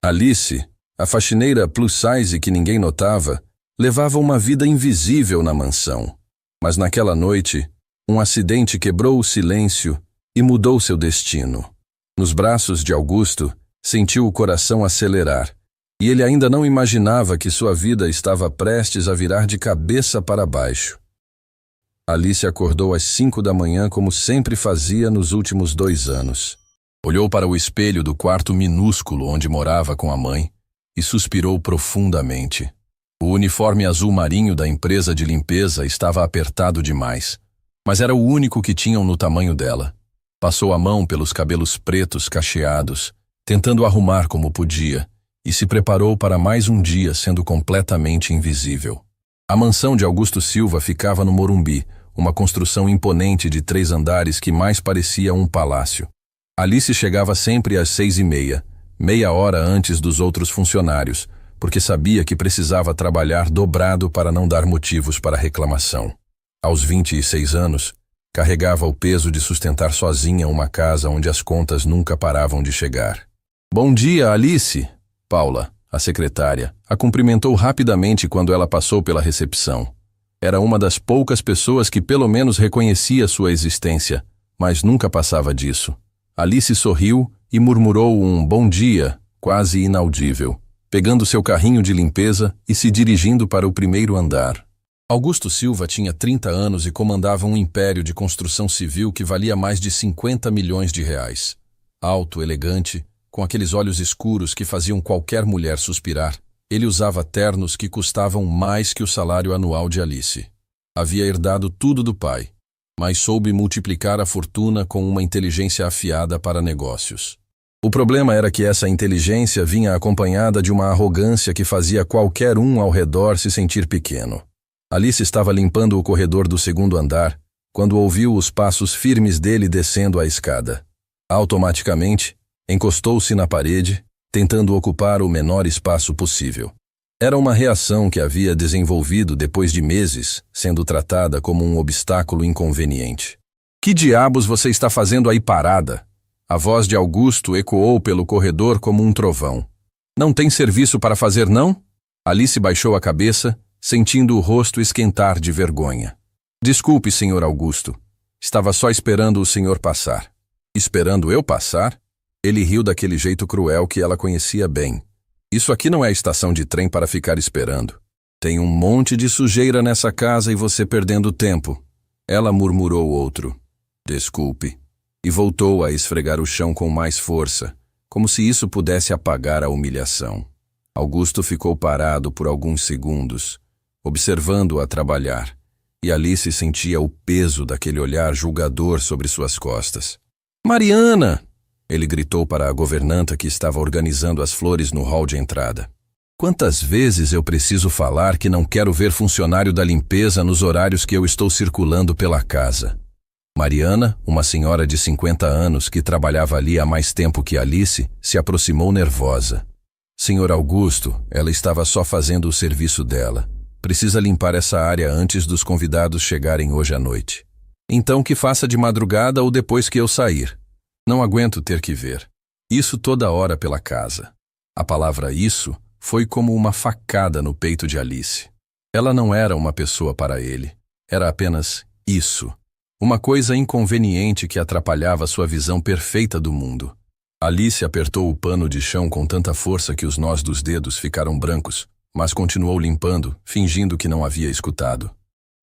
Alice, a faxineira plus size que ninguém notava, levava uma vida invisível na mansão. Mas naquela noite, um acidente quebrou o silêncio e mudou seu destino. Nos braços de Augusto, sentiu o coração acelerar, e ele ainda não imaginava que sua vida estava prestes a virar de cabeça para baixo. Alice acordou às 5 da manhã como sempre fazia nos últimos 2 anos. Olhou para o espelho do quarto minúsculo onde morava com a mãe e suspirou profundamente. O uniforme azul marinho da empresa de limpeza estava apertado demais, mas era o único que tinham no tamanho dela. Passou a mão pelos cabelos pretos cacheados, tentando arrumar como podia, e se preparou para mais um dia sendo completamente invisível. A mansão de Augusto Silva ficava no Morumbi, uma construção imponente de 3 andares que mais parecia um palácio. Alice chegava sempre às 6h30, meia hora antes dos outros funcionários, porque sabia que precisava trabalhar dobrado para não dar motivos para reclamação. Aos 26 anos, carregava o peso de sustentar sozinha uma casa onde as contas nunca paravam de chegar. "Bom dia, Alice!" Paula, a secretária, a cumprimentou rapidamente quando ela passou pela recepção. Era uma das poucas pessoas que pelo menos reconhecia sua existência, mas nunca passava disso. Alice sorriu e murmurou um bom dia, quase inaudível, pegando seu carrinho de limpeza e se dirigindo para o primeiro andar. Augusto Silva tinha 30 anos e comandava um império de construção civil que valia mais de 50 milhões de reais. Alto, elegante, com aqueles olhos escuros que faziam qualquer mulher suspirar, ele usava ternos que custavam mais que o salário anual de Alice. Havia herdado tudo do pai, mas soube multiplicar a fortuna com uma inteligência afiada para negócios. O problema era que essa inteligência vinha acompanhada de uma arrogância que fazia qualquer um ao redor se sentir pequeno. Alice estava limpando o corredor do 2º andar, quando ouviu os passos firmes dele descendo a escada. Automaticamente, encostou-se na parede, tentando ocupar o menor espaço possível. Era uma reação que havia desenvolvido depois de meses, sendo tratada como um obstáculo inconveniente. "Que diabos você está fazendo aí parada?" A voz de Augusto ecoou pelo corredor como um trovão. "Não tem serviço para fazer, não?" Alice baixou a cabeça, sentindo o rosto esquentar de vergonha. "Desculpe, senhor Augusto. Estava só esperando o senhor passar." "Esperando eu passar?" Ele riu daquele jeito cruel que ela conhecia bem. "Isso aqui não é estação de trem para ficar esperando. Tem um monte de sujeira nessa casa e você perdendo tempo." Ela murmurou outro. "Desculpe." E voltou a esfregar o chão com mais força, como se isso pudesse apagar a humilhação. Augusto ficou parado por alguns segundos, observando-a trabalhar, e Alice sentia o peso daquele olhar julgador sobre suas costas. "Mariana!" Ele gritou para a governanta que estava organizando as flores no hall de entrada. "Quantas vezes eu preciso falar que não quero ver funcionário da limpeza nos horários que eu estou circulando pela casa?" Mariana, uma senhora de 50 anos que trabalhava ali há mais tempo que Alice, se aproximou nervosa. "Senhor Augusto, ela estava só fazendo o serviço dela. Precisa limpar essa área antes dos convidados chegarem hoje à noite. Então que faça de madrugada ou depois que eu sair. Não aguento ter que ver. Isso toda hora pela casa." A palavra "isso" foi como uma facada no peito de Alice. Ela não era uma pessoa para ele. Era apenas isso. Uma coisa inconveniente que atrapalhava sua visão perfeita do mundo. Alice apertou o pano de chão com tanta força que os nós dos dedos ficaram brancos, mas continuou limpando, fingindo que não havia escutado.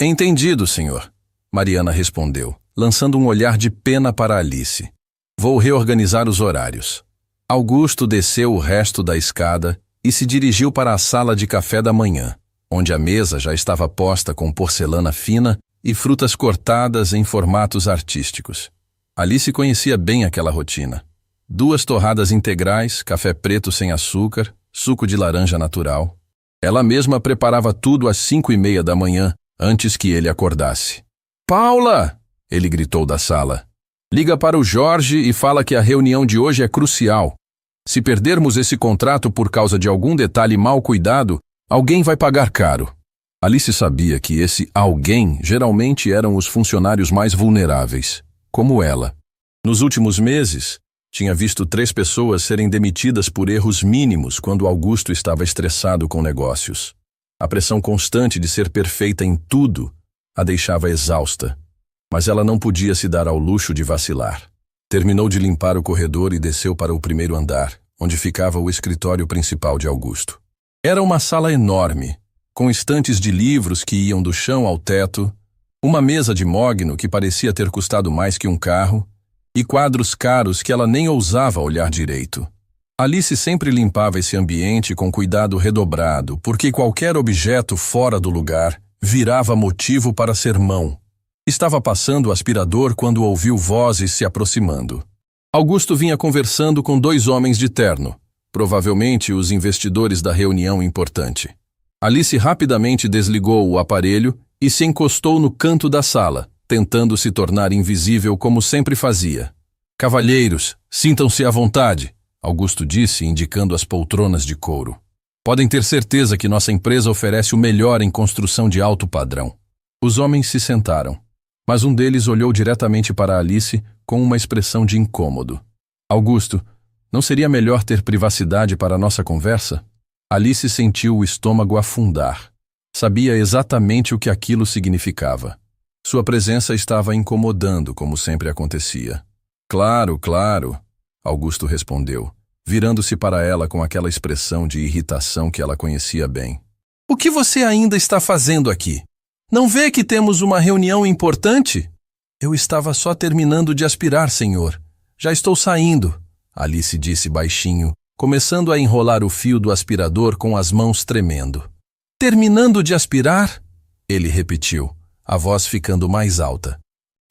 "Entendido, senhor," Mariana respondeu, lançando um olhar de pena para Alice. "Vou reorganizar os horários." Augusto desceu o resto da escada e se dirigiu para a sala de café da manhã, onde a mesa já estava posta com porcelana fina e frutas cortadas em formatos artísticos. Alice conhecia bem aquela rotina. 2 torradas integrais, café preto sem açúcar, suco de laranja natural. Ela mesma preparava tudo às 5h30 da manhã, antes que ele acordasse. "Paula!" ele gritou da sala. "Liga para o Jorge e fala que a reunião de hoje é crucial. Se perdermos esse contrato por causa de algum detalhe mal cuidado, alguém vai pagar caro." Alice sabia que esse alguém geralmente eram os funcionários mais vulneráveis, como ela. Nos últimos meses, Tinha visto 3 pessoas serem demitidas por erros mínimos quando Augusto estava estressado com negócios. A pressão constante de ser perfeita em tudo a deixava exausta, mas ela não podia se dar ao luxo de vacilar. Terminou de limpar o corredor e desceu para o primeiro andar, onde ficava o escritório principal de Augusto. Era uma sala enorme, com estantes de livros que iam do chão ao teto, uma mesa de mogno que parecia ter custado mais que um carro, e quadros caros que ela nem ousava olhar direito. Alice sempre limpava esse ambiente com cuidado redobrado, porque qualquer objeto fora do lugar virava motivo para sermão. Estava passando o aspirador quando ouviu vozes se aproximando. Augusto vinha conversando com 2 homens de terno, provavelmente os investidores da reunião importante. Alice rapidamente desligou o aparelho e se encostou no canto da sala, tentando se tornar invisível como sempre fazia. "Cavalheiros, sintam-se à vontade", Augusto disse, indicando as poltronas de couro. "Podem ter certeza que nossa empresa oferece o melhor em construção de alto padrão." Os homens se sentaram, mas um deles olhou diretamente para Alice com uma expressão de incômodo. "Augusto, não seria melhor ter privacidade para a nossa conversa?" Alice sentiu o estômago afundar. Sabia exatamente o que aquilo significava. Sua presença estava incomodando, como sempre acontecia. "Claro, claro", Augusto respondeu, virando-se para ela com aquela expressão de irritação que ela conhecia bem. "O que você ainda está fazendo aqui? Não vê que temos uma reunião importante?" "Eu estava só terminando de aspirar, senhor. Já estou saindo", Alice disse baixinho, começando a enrolar o fio do aspirador com as mãos tremendo. "Terminando de aspirar?" ele repetiu, a voz ficando mais alta.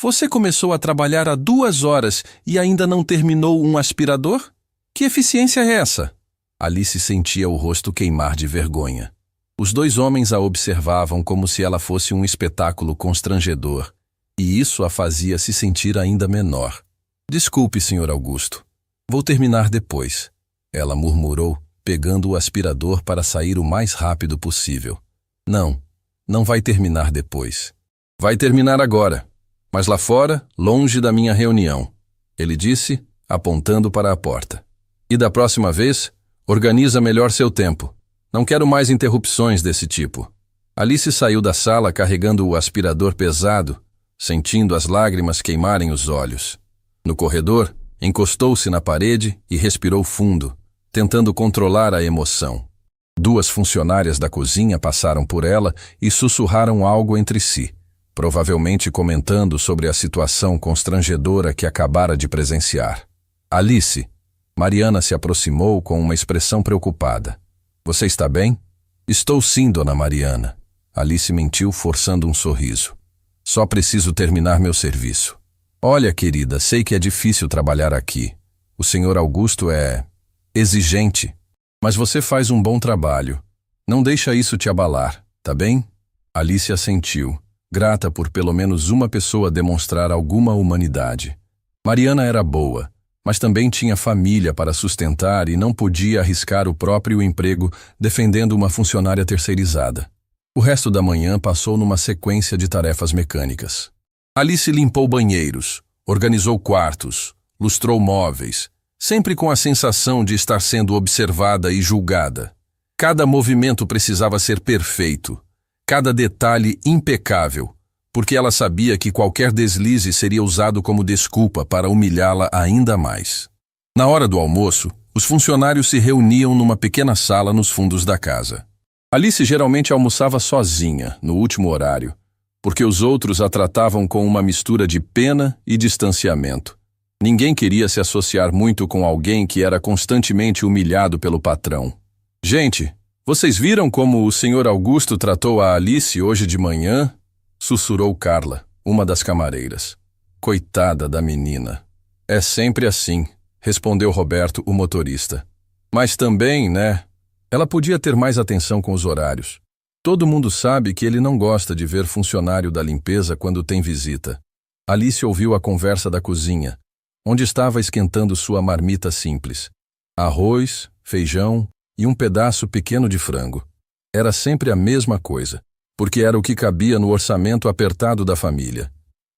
"Você começou a trabalhar há 2 horas e ainda não terminou um aspirador? Que eficiência é essa?" Alice sentia o rosto queimar de vergonha. Os 2 homens a observavam como se ela fosse um espetáculo constrangedor, e isso a fazia se sentir ainda menor. "Desculpe, Sr. Augusto. Vou terminar depois", ela murmurou, pegando o aspirador para sair o mais rápido possível. Não vai terminar depois. Vai terminar agora, mas lá fora, longe da minha reunião", ele disse, apontando para a porta. "E da próxima vez, organiza melhor seu tempo. Não quero mais interrupções desse tipo." Alice saiu da sala carregando o aspirador pesado, sentindo as lágrimas queimarem os olhos. No corredor, encostou-se na parede e respirou fundo, tentando controlar a emoção. 2 funcionárias da cozinha passaram por ela e sussurraram algo entre si, provavelmente comentando sobre a situação constrangedora que acabara de presenciar. "Alice", Mariana se aproximou com uma expressão preocupada. "Você está bem?" "Estou sim, dona Mariana." Alice mentiu, forçando um sorriso. "Só preciso terminar meu serviço." "Olha, querida, sei que é difícil trabalhar aqui. O senhor Augusto é exigente, mas você faz um bom trabalho. Não deixa isso te abalar, tá bem?" Alice assentiu, grata por pelo menos uma pessoa demonstrar alguma humanidade. Mariana era boa, mas também tinha família para sustentar e não podia arriscar o próprio emprego defendendo uma funcionária terceirizada. O resto da manhã passou numa sequência de tarefas mecânicas. Alice limpou banheiros, organizou quartos, lustrou móveis, sempre com a sensação de estar sendo observada e julgada. Cada movimento precisava ser perfeito, cada detalhe impecável, porque ela sabia que qualquer deslize seria usado como desculpa para humilhá-la ainda mais. Na hora do almoço, os funcionários se reuniam numa pequena sala nos fundos da casa. Alice geralmente almoçava sozinha, no último horário, porque os outros a tratavam com uma mistura de pena e distanciamento. Ninguém queria se associar muito com alguém que era constantemente humilhado pelo patrão. "Gente, vocês viram como o Sr. Augusto tratou a Alice hoje de manhã?" sussurrou Carla, uma das camareiras. "Coitada da menina." "É sempre assim", respondeu Roberto, o motorista. "Mas também, né? Ela podia ter mais atenção com os horários. Todo mundo sabe que ele não gosta de ver funcionário da limpeza quando tem visita." Alice ouviu a conversa da cozinha, onde estava esquentando sua marmita simples. Arroz, feijão e um pedaço pequeno de frango. Era sempre a mesma coisa, porque era o que cabia no orçamento apertado da família.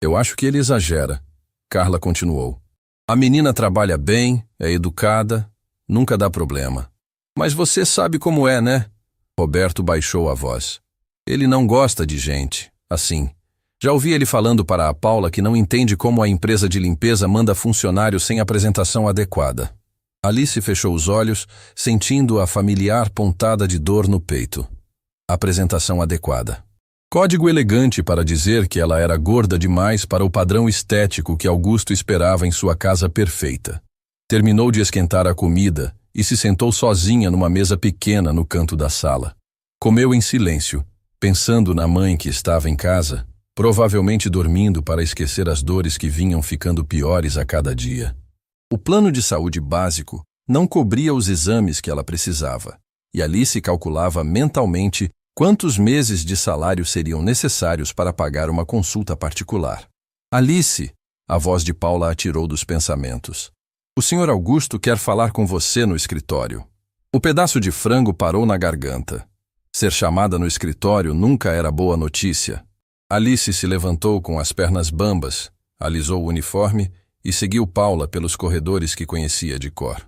"Eu acho que ele exagera", Carla continuou. A menina trabalha bem, é educada, nunca dá problema. Mas você sabe como é, né? Roberto baixou a voz. Ele não gosta de gente, assim. Já ouvi ele falando para a Paula que não entende como a empresa de limpeza manda funcionários sem apresentação adequada. Alice fechou os olhos, sentindo a familiar pontada de dor no peito. Apresentação adequada. Código elegante para dizer que ela era gorda demais para o padrão estético que Augusto esperava em sua casa perfeita. Terminou de esquentar a comida e se sentou sozinha numa mesa pequena no canto da sala. Comeu em silêncio, pensando na mãe que estava em casa, provavelmente dormindo para esquecer as dores que vinham ficando piores a cada dia. O plano de saúde básico não cobria os exames que ela precisava, e Alice calculava mentalmente quantos meses de salário seriam necessários para pagar uma consulta particular. Alice, a voz de Paula a tirou dos pensamentos. O Sr. Augusto quer falar com você no escritório. O pedaço de frango parou na garganta. Ser chamada no escritório nunca era boa notícia. Alice se levantou com as pernas bambas, alisou o uniforme e seguiu Paula pelos corredores que conhecia de cor.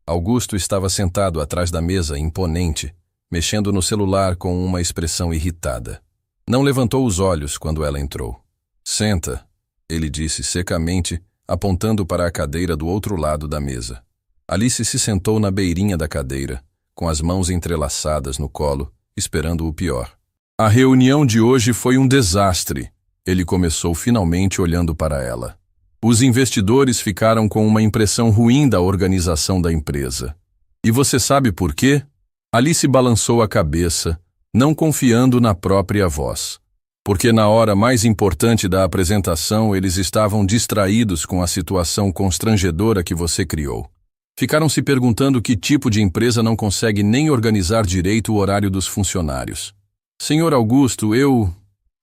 Augusto estava sentado atrás da mesa, imponente, mexendo no celular com uma expressão irritada. Não levantou os olhos quando ela entrou. Senta, ele disse secamente, apontando para a cadeira do outro lado da mesa. Alice se sentou na beirinha da cadeira, com as mãos entrelaçadas no colo, esperando o pior. A reunião de hoje foi um desastre, ele começou finalmente olhando para ela. Os investidores ficaram com uma impressão ruim da organização da empresa. E você sabe por quê? Alice balançou a cabeça, não confiando na própria voz. Porque na hora mais importante da apresentação eles estavam distraídos com a situação constrangedora que você criou. Ficaram se perguntando que tipo de empresa não consegue nem organizar direito o horário dos funcionários. Senhor Augusto,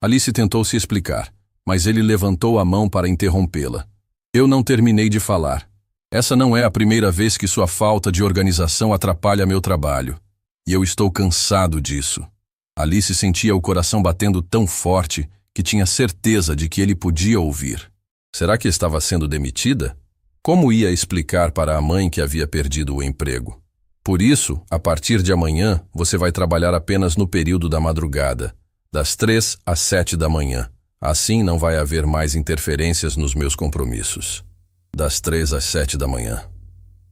Alice tentou se explicar, mas ele levantou a mão para interrompê-la. Eu não terminei de falar. Essa não é a primeira vez que sua falta de organização atrapalha meu trabalho. E eu estou cansado disso. Alice sentia o coração batendo tão forte que tinha certeza de que ele podia ouvir. Será que estava sendo demitida? Como ia explicar para a mãe que havia perdido o emprego? Por isso, a partir de amanhã, você vai trabalhar apenas no período da madrugada, das 3 às 7 da manhã. Assim não vai haver mais interferências nos meus compromissos. Das 3 às 7 da manhã.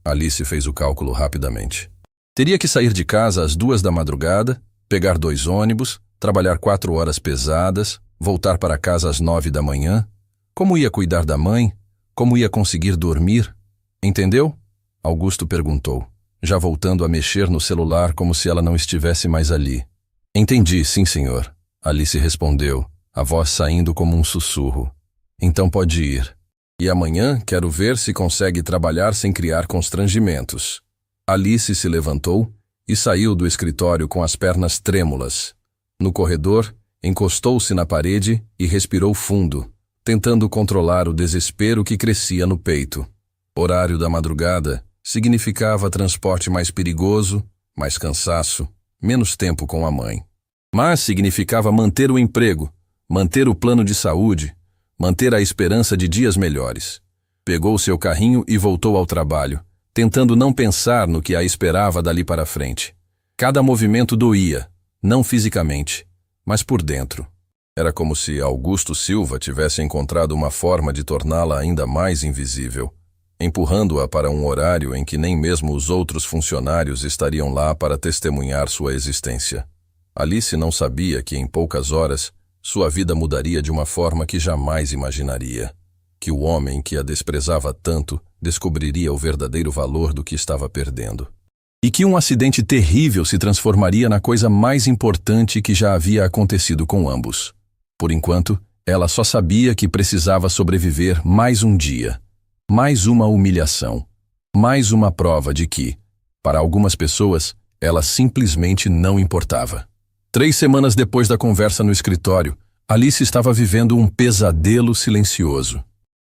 Alice fez o cálculo rapidamente. Teria que sair de casa às 2 da madrugada, pegar 2 ônibus, trabalhar 4 horas pesadas, voltar para casa às 9 da manhã. Como ia cuidar da mãe? Como ia conseguir dormir? Entendeu? Augusto perguntou, já voltando a mexer no celular como se ela não estivesse mais ali. Entendi, sim, senhor. Alice respondeu, a voz saindo como um sussurro. Então pode ir. E amanhã quero ver se consegue trabalhar sem criar constrangimentos. Alice se levantou e saiu do escritório com as pernas trêmulas. No corredor, encostou-se na parede e respirou fundo, tentando controlar o desespero que crescia no peito. Horário da madrugada significava transporte mais perigoso, mais cansaço, menos tempo com a mãe. Mas significava manter o emprego, manter o plano de saúde, manter a esperança de dias melhores. Pegou seu carrinho e voltou ao trabalho, tentando não pensar no que a esperava dali para frente. Cada movimento doía, não fisicamente, mas por dentro. Era como se Augusto Silva tivesse encontrado uma forma de torná-la ainda mais invisível, empurrando-a para um horário em que nem mesmo os outros funcionários estariam lá para testemunhar sua existência. Alice não sabia que em poucas horas sua vida mudaria de uma forma que jamais imaginaria. Que o homem que a desprezava tanto descobriria o verdadeiro valor do que estava perdendo. E que um acidente terrível se transformaria na coisa mais importante que já havia acontecido com ambos. Por enquanto, ela só sabia que precisava sobreviver mais um dia. Mais uma humilhação. Mais uma prova de que, para algumas pessoas, ela simplesmente não importava. 3 semanas depois da conversa no escritório, Alice estava vivendo um pesadelo silencioso.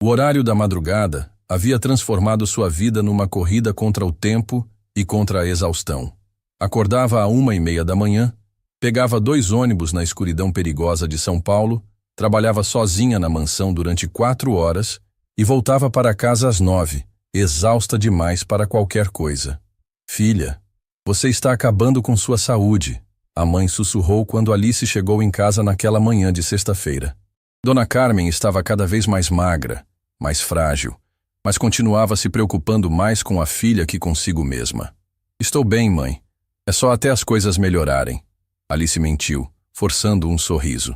O horário da madrugada havia transformado sua vida numa corrida contra o tempo e contra a exaustão. Acordava à 1h30 da manhã, pegava 2 ônibus na escuridão perigosa de São Paulo, trabalhava sozinha na mansão durante 4 horas e voltava para casa às 9, exausta demais para qualquer coisa. Filha, você está acabando com sua saúde, a mãe sussurrou quando Alice chegou em casa naquela manhã de sexta-feira. Dona Carmen estava cada vez mais magra, mais frágil, mas continuava se preocupando mais com a filha que consigo mesma. Estou bem, mãe. É só até as coisas melhorarem. Alice mentiu, forçando um sorriso.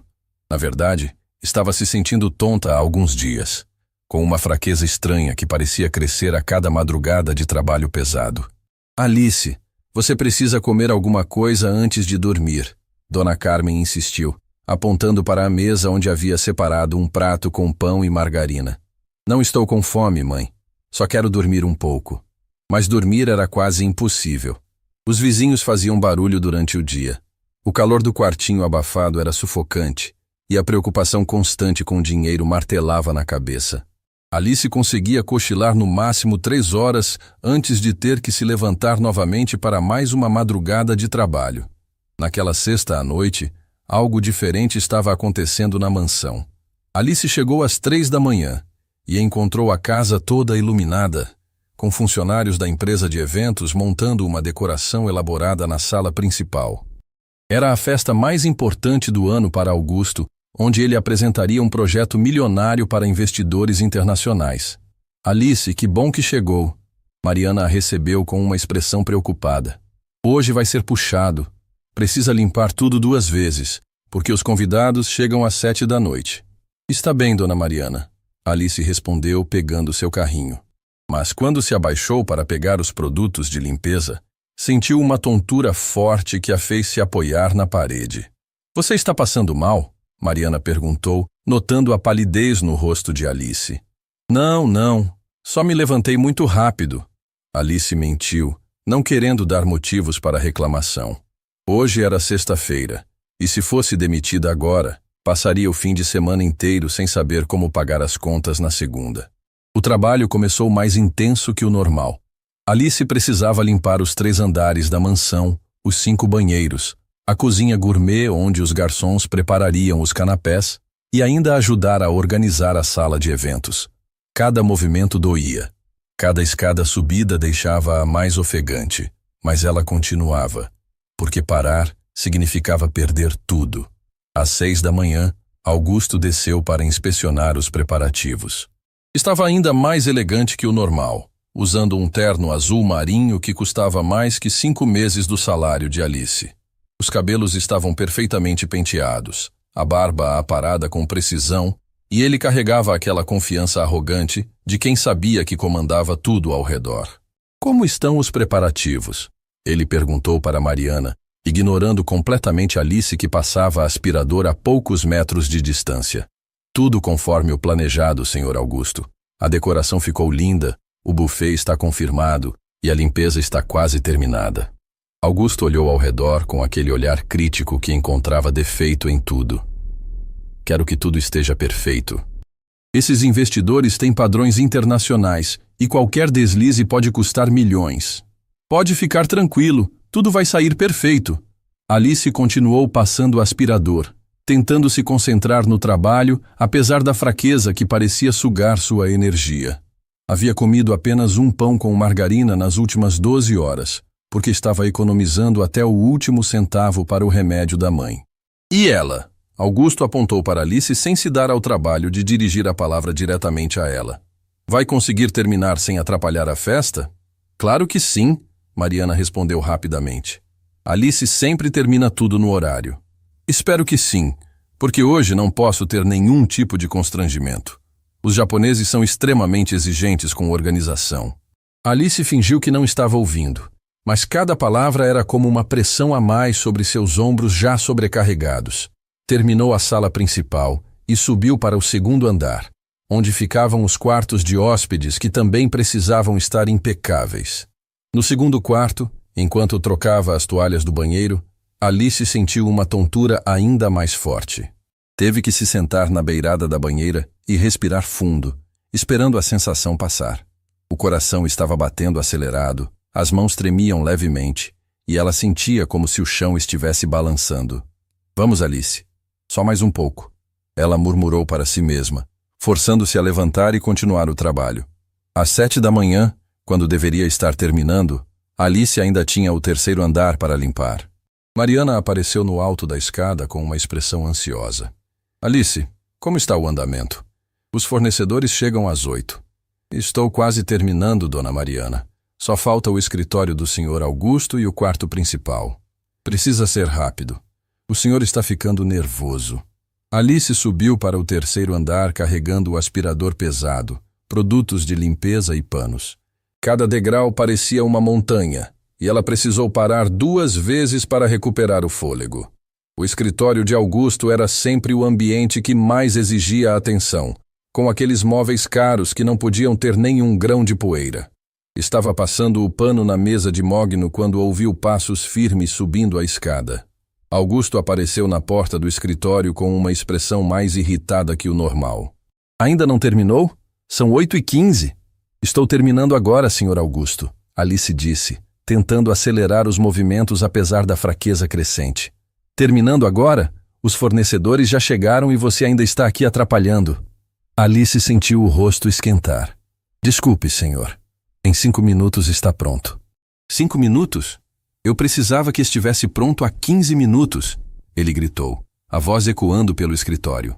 Na verdade, estava se sentindo tonta há alguns dias, com uma fraqueza estranha que parecia crescer a cada madrugada de trabalho pesado. Alice, você precisa comer alguma coisa antes de dormir, Dona Carmen insistiu, apontando para a mesa onde havia separado um prato com pão e margarina. Não estou com fome, mãe. Só quero dormir um pouco. Mas dormir era quase impossível. Os vizinhos faziam barulho durante o dia. O calor do quartinho abafado era sufocante, e a preocupação constante com o dinheiro martelava na cabeça. Alice conseguia cochilar no máximo 3 horas antes de ter que se levantar novamente para mais uma madrugada de trabalho. Naquela sexta à noite, algo diferente estava acontecendo na mansão. Alice chegou às 3 da manhã e encontrou a casa toda iluminada, com funcionários da empresa de eventos montando uma decoração elaborada na sala principal. Era a festa mais importante do ano para Augusto, onde ele apresentaria um projeto milionário para investidores internacionais. Alice, que bom que chegou. Mariana a recebeu com uma expressão preocupada. Hoje vai ser puxado. Precisa limpar tudo 2 vezes, porque os convidados chegam às 7 da noite. Está bem, dona Mariana. Alice respondeu pegando seu carrinho. Mas quando se abaixou para pegar os produtos de limpeza, sentiu uma tontura forte que a fez se apoiar na parede. Você está passando mal? Mariana perguntou, notando a palidez no rosto de Alice. Não. Só me levantei muito rápido. Alice mentiu, não querendo dar motivos para reclamação. Hoje era sexta-feira, e se fosse demitida agora, passaria o fim de semana inteiro sem saber como pagar as contas na segunda. O trabalho começou mais intenso que o normal. Alice precisava limpar os 3 andares da mansão, os 5 banheiros, a cozinha gourmet onde os garçons preparariam os canapés e ainda ajudar a organizar a sala de eventos. Cada movimento doía. Cada escada subida deixava-a mais ofegante, mas ela continuava, porque parar significava perder tudo. Às 6 da manhã, Augusto desceu para inspecionar os preparativos. Estava ainda mais elegante que o normal, usando um terno azul marinho que custava mais que 5 meses do salário de Alice. Os cabelos estavam perfeitamente penteados, a barba aparada com precisão, e ele carregava aquela confiança arrogante de quem sabia que comandava tudo ao redor. Como estão os preparativos? Ele perguntou para Mariana, ignorando completamente Alice que passava a aspirador a poucos metros de distância. Tudo conforme o planejado, Sr. Augusto. A decoração ficou linda, o buffet está confirmado e a limpeza está quase terminada. Augusto olhou ao redor com aquele olhar crítico que encontrava defeito em tudo. Quero que tudo esteja perfeito. Esses investidores têm padrões internacionais e qualquer deslize pode custar milhões. Pode ficar tranquilo, tudo vai sair perfeito. Alice continuou passando o aspirador, tentando se concentrar no trabalho, apesar da fraqueza que parecia sugar sua energia. Havia comido apenas um pão com margarina nas últimas 12 horas, porque estava economizando até o último centavo para o remédio da mãe. E ela? Augusto apontou para Alice sem se dar ao trabalho de dirigir a palavra diretamente a ela. Vai conseguir terminar sem atrapalhar a festa? Claro que sim, Mariana respondeu rapidamente. Alice sempre termina tudo no horário. Espero que sim, porque hoje não posso ter nenhum tipo de constrangimento. Os japoneses são extremamente exigentes com organização. Alice fingiu que não estava ouvindo, mas cada palavra era como uma pressão a mais sobre seus ombros já sobrecarregados. Terminou a sala principal e subiu para o 2º andar, onde ficavam os quartos de hóspedes que também precisavam estar impecáveis. No 2º quarto, enquanto trocava as toalhas do banheiro, Alice sentiu uma tontura ainda mais forte. Teve que se sentar na beirada da banheira e respirar fundo, esperando a sensação passar. O coração estava batendo acelerado, as mãos tremiam levemente, e ela sentia como se o chão estivesse balançando. Vamos, Alice. Só mais um pouco. Ela murmurou para si mesma, forçando-se a levantar e continuar o trabalho. Às 7 da manhã, quando deveria estar terminando, Alice ainda tinha o terceiro andar para limpar. Mariana apareceu no alto da escada com uma expressão ansiosa. Alice, como está o andamento? Os fornecedores chegam às 8. Estou quase terminando, dona Mariana. Só falta o escritório do Sr. Augusto e o quarto principal. Precisa ser rápido. O senhor está ficando nervoso. Alice subiu para o terceiro andar carregando o aspirador pesado, produtos de limpeza e panos. Cada degrau parecia uma montanha, e ela precisou parar 2 vezes para recuperar o fôlego. O escritório de Augusto era sempre o ambiente que mais exigia atenção, com aqueles móveis caros que não podiam ter nenhum grão de poeira. Estava passando o pano na mesa de mogno quando ouviu passos firmes subindo a escada. Augusto apareceu na porta do escritório com uma expressão mais irritada que o normal. Ainda não terminou? São 8h15. Estou terminando agora, Sr. Augusto, Alice disse, tentando acelerar os movimentos apesar da fraqueza crescente. Terminando agora? Os fornecedores já chegaram e você ainda está aqui atrapalhando. Alice sentiu o rosto esquentar. Desculpe, senhor. Em 5 minutos está pronto. 5 minutos? Eu precisava que estivesse pronto há 15 minutos, ele gritou, a voz ecoando pelo escritório.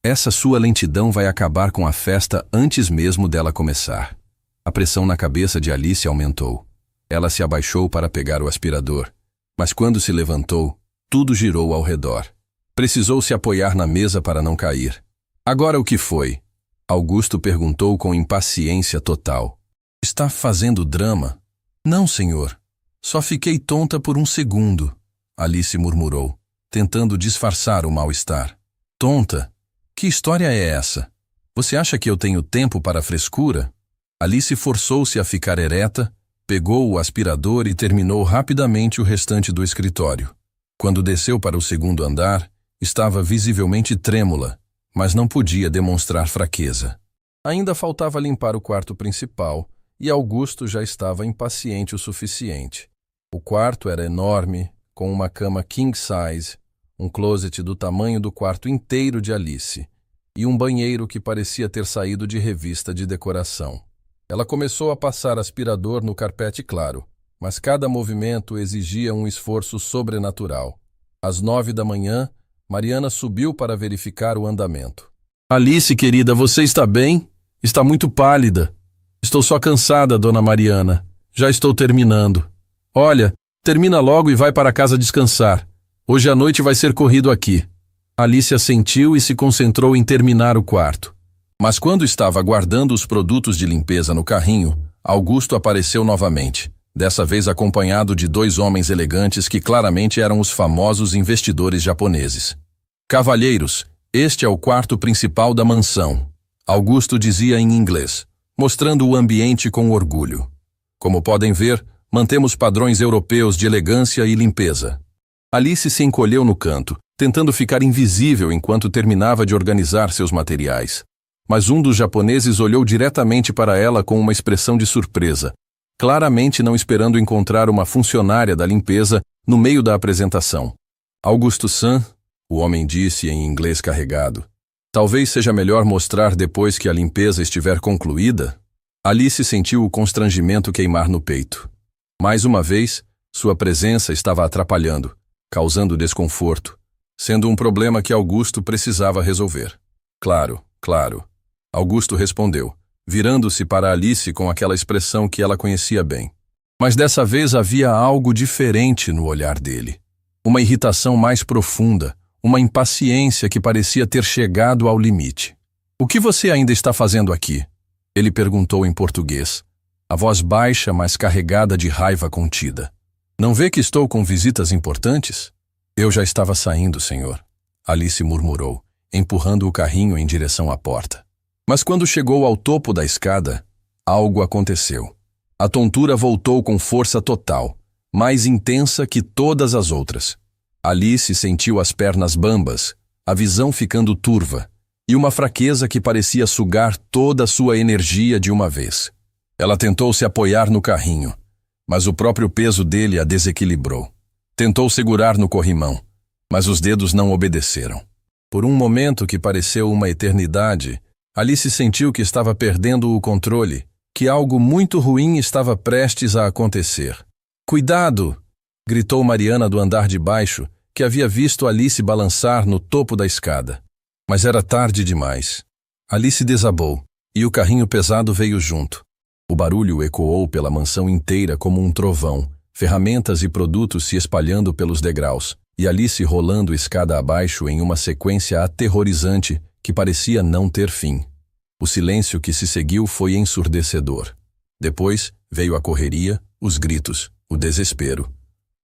Essa sua lentidão vai acabar com a festa antes mesmo dela começar. A pressão na cabeça de Alice aumentou. Ela se abaixou para pegar o aspirador, mas quando se levantou, tudo girou ao redor. Precisou se apoiar na mesa para não cair. Agora o que foi? Augusto perguntou com impaciência total. Está fazendo drama? Não, senhor. Só fiquei tonta por 1 segundo, Alice murmurou, tentando disfarçar o mal-estar. Tonta? Que história é essa? Você acha que eu tenho tempo para frescura? Alice forçou-se a ficar ereta, pegou o aspirador e terminou rapidamente o restante do escritório. Quando desceu para o 2º andar, estava visivelmente trêmula, mas não podia demonstrar fraqueza. Ainda faltava limpar o quarto principal, e Augusto já estava impaciente o suficiente. O quarto era enorme, com uma cama king size, um closet do tamanho do quarto inteiro de Alice, e um banheiro que parecia ter saído de revista de decoração. Ela começou a passar aspirador no carpete claro, mas cada movimento exigia um esforço sobrenatural. Às 9 da manhã, Mariana subiu para verificar o andamento. Alice, querida, você está bem? Está muito pálida. Estou só cansada, dona Mariana. Já estou terminando. Olha, termina logo e vai para casa descansar. Hoje à noite vai ser corrido aqui. Alice assentiu e se concentrou em terminar o quarto. Mas quando estava guardando os produtos de limpeza no carrinho, Augusto apareceu novamente, dessa vez acompanhado de 2 homens elegantes que claramente eram os famosos investidores japoneses. Cavalheiros, este é o quarto principal da mansão, Augusto dizia em inglês, mostrando o ambiente com orgulho. Como podem ver, mantemos padrões europeus de elegância e limpeza. Alice se encolheu no canto, tentando ficar invisível enquanto terminava de organizar seus materiais. Mas um dos japoneses olhou diretamente para ela com uma expressão de surpresa, claramente não esperando encontrar uma funcionária da limpeza no meio da apresentação. Augusto-san, o homem disse em inglês carregado, talvez seja melhor mostrar depois que a limpeza estiver concluída? Alice sentiu o constrangimento queimar no peito. Mais uma vez, sua presença estava atrapalhando, causando desconforto, sendo um problema que Augusto precisava resolver. Claro. Augusto respondeu, virando-se para Alice com aquela expressão que ela conhecia bem. Mas dessa vez havia algo diferente no olhar dele. Uma irritação mais profunda, uma impaciência que parecia ter chegado ao limite. O que você ainda está fazendo aqui? Ele perguntou em português, a voz baixa, mas carregada de raiva contida. Não vê que estou com visitas importantes? Eu já estava saindo, senhor, Alice murmurou, empurrando o carrinho em direção à porta. Mas quando chegou ao topo da escada, algo aconteceu. A tontura voltou com força total, mais intensa que todas as outras. Alice sentiu as pernas bambas, a visão ficando turva, e uma fraqueza que parecia sugar toda a sua energia de uma vez. Ela tentou se apoiar no carrinho, mas o próprio peso dele a desequilibrou. Tentou segurar no corrimão, mas os dedos não obedeceram. Por um momento que pareceu uma eternidade, Alice sentiu que estava perdendo o controle, que algo muito ruim estava prestes a acontecer. Cuidado! Gritou Mariana do andar de baixo, que havia visto Alice balançar no topo da escada. Mas era tarde demais. Alice desabou, e o carrinho pesado veio junto. O barulho ecoou pela mansão inteira como um trovão, ferramentas e produtos se espalhando pelos degraus, e Alice rolando escada abaixo em uma sequência aterrorizante que parecia não ter fim. O silêncio que se seguiu foi ensurdecedor. Depois veio a correria, os gritos, o desespero.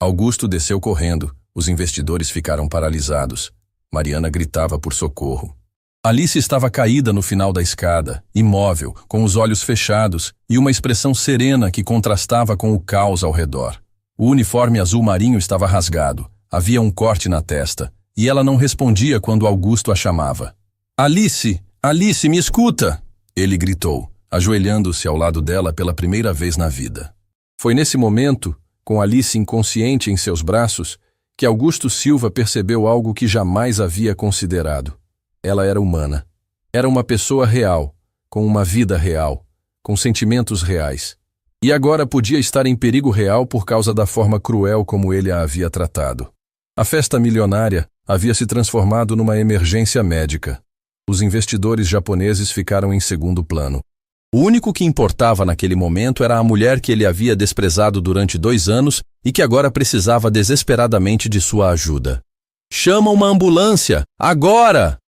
Augusto desceu correndo, os investidores ficaram paralisados. Mariana gritava por socorro. Alice estava caída no final da escada, imóvel, com os olhos fechados e uma expressão serena que contrastava com o caos ao redor. O uniforme azul marinho estava rasgado, havia um corte na testa, e ela não respondia quando Augusto a chamava. Alice! Alice, me escuta! Ele gritou, ajoelhando-se ao lado dela pela primeira vez na vida. Foi nesse momento, com Alice inconsciente em seus braços, que Augusto Silva percebeu algo que jamais havia considerado. Ela era humana. Era uma pessoa real, com uma vida real, com sentimentos reais. E agora podia estar em perigo real por causa da forma cruel como ele a havia tratado. A festa milionária havia se transformado numa emergência médica. Os investidores japoneses ficaram em segundo plano. O único que importava naquele momento era a mulher que ele havia desprezado durante 2 anos e que agora precisava desesperadamente de sua ajuda. Chama uma ambulância! Agora!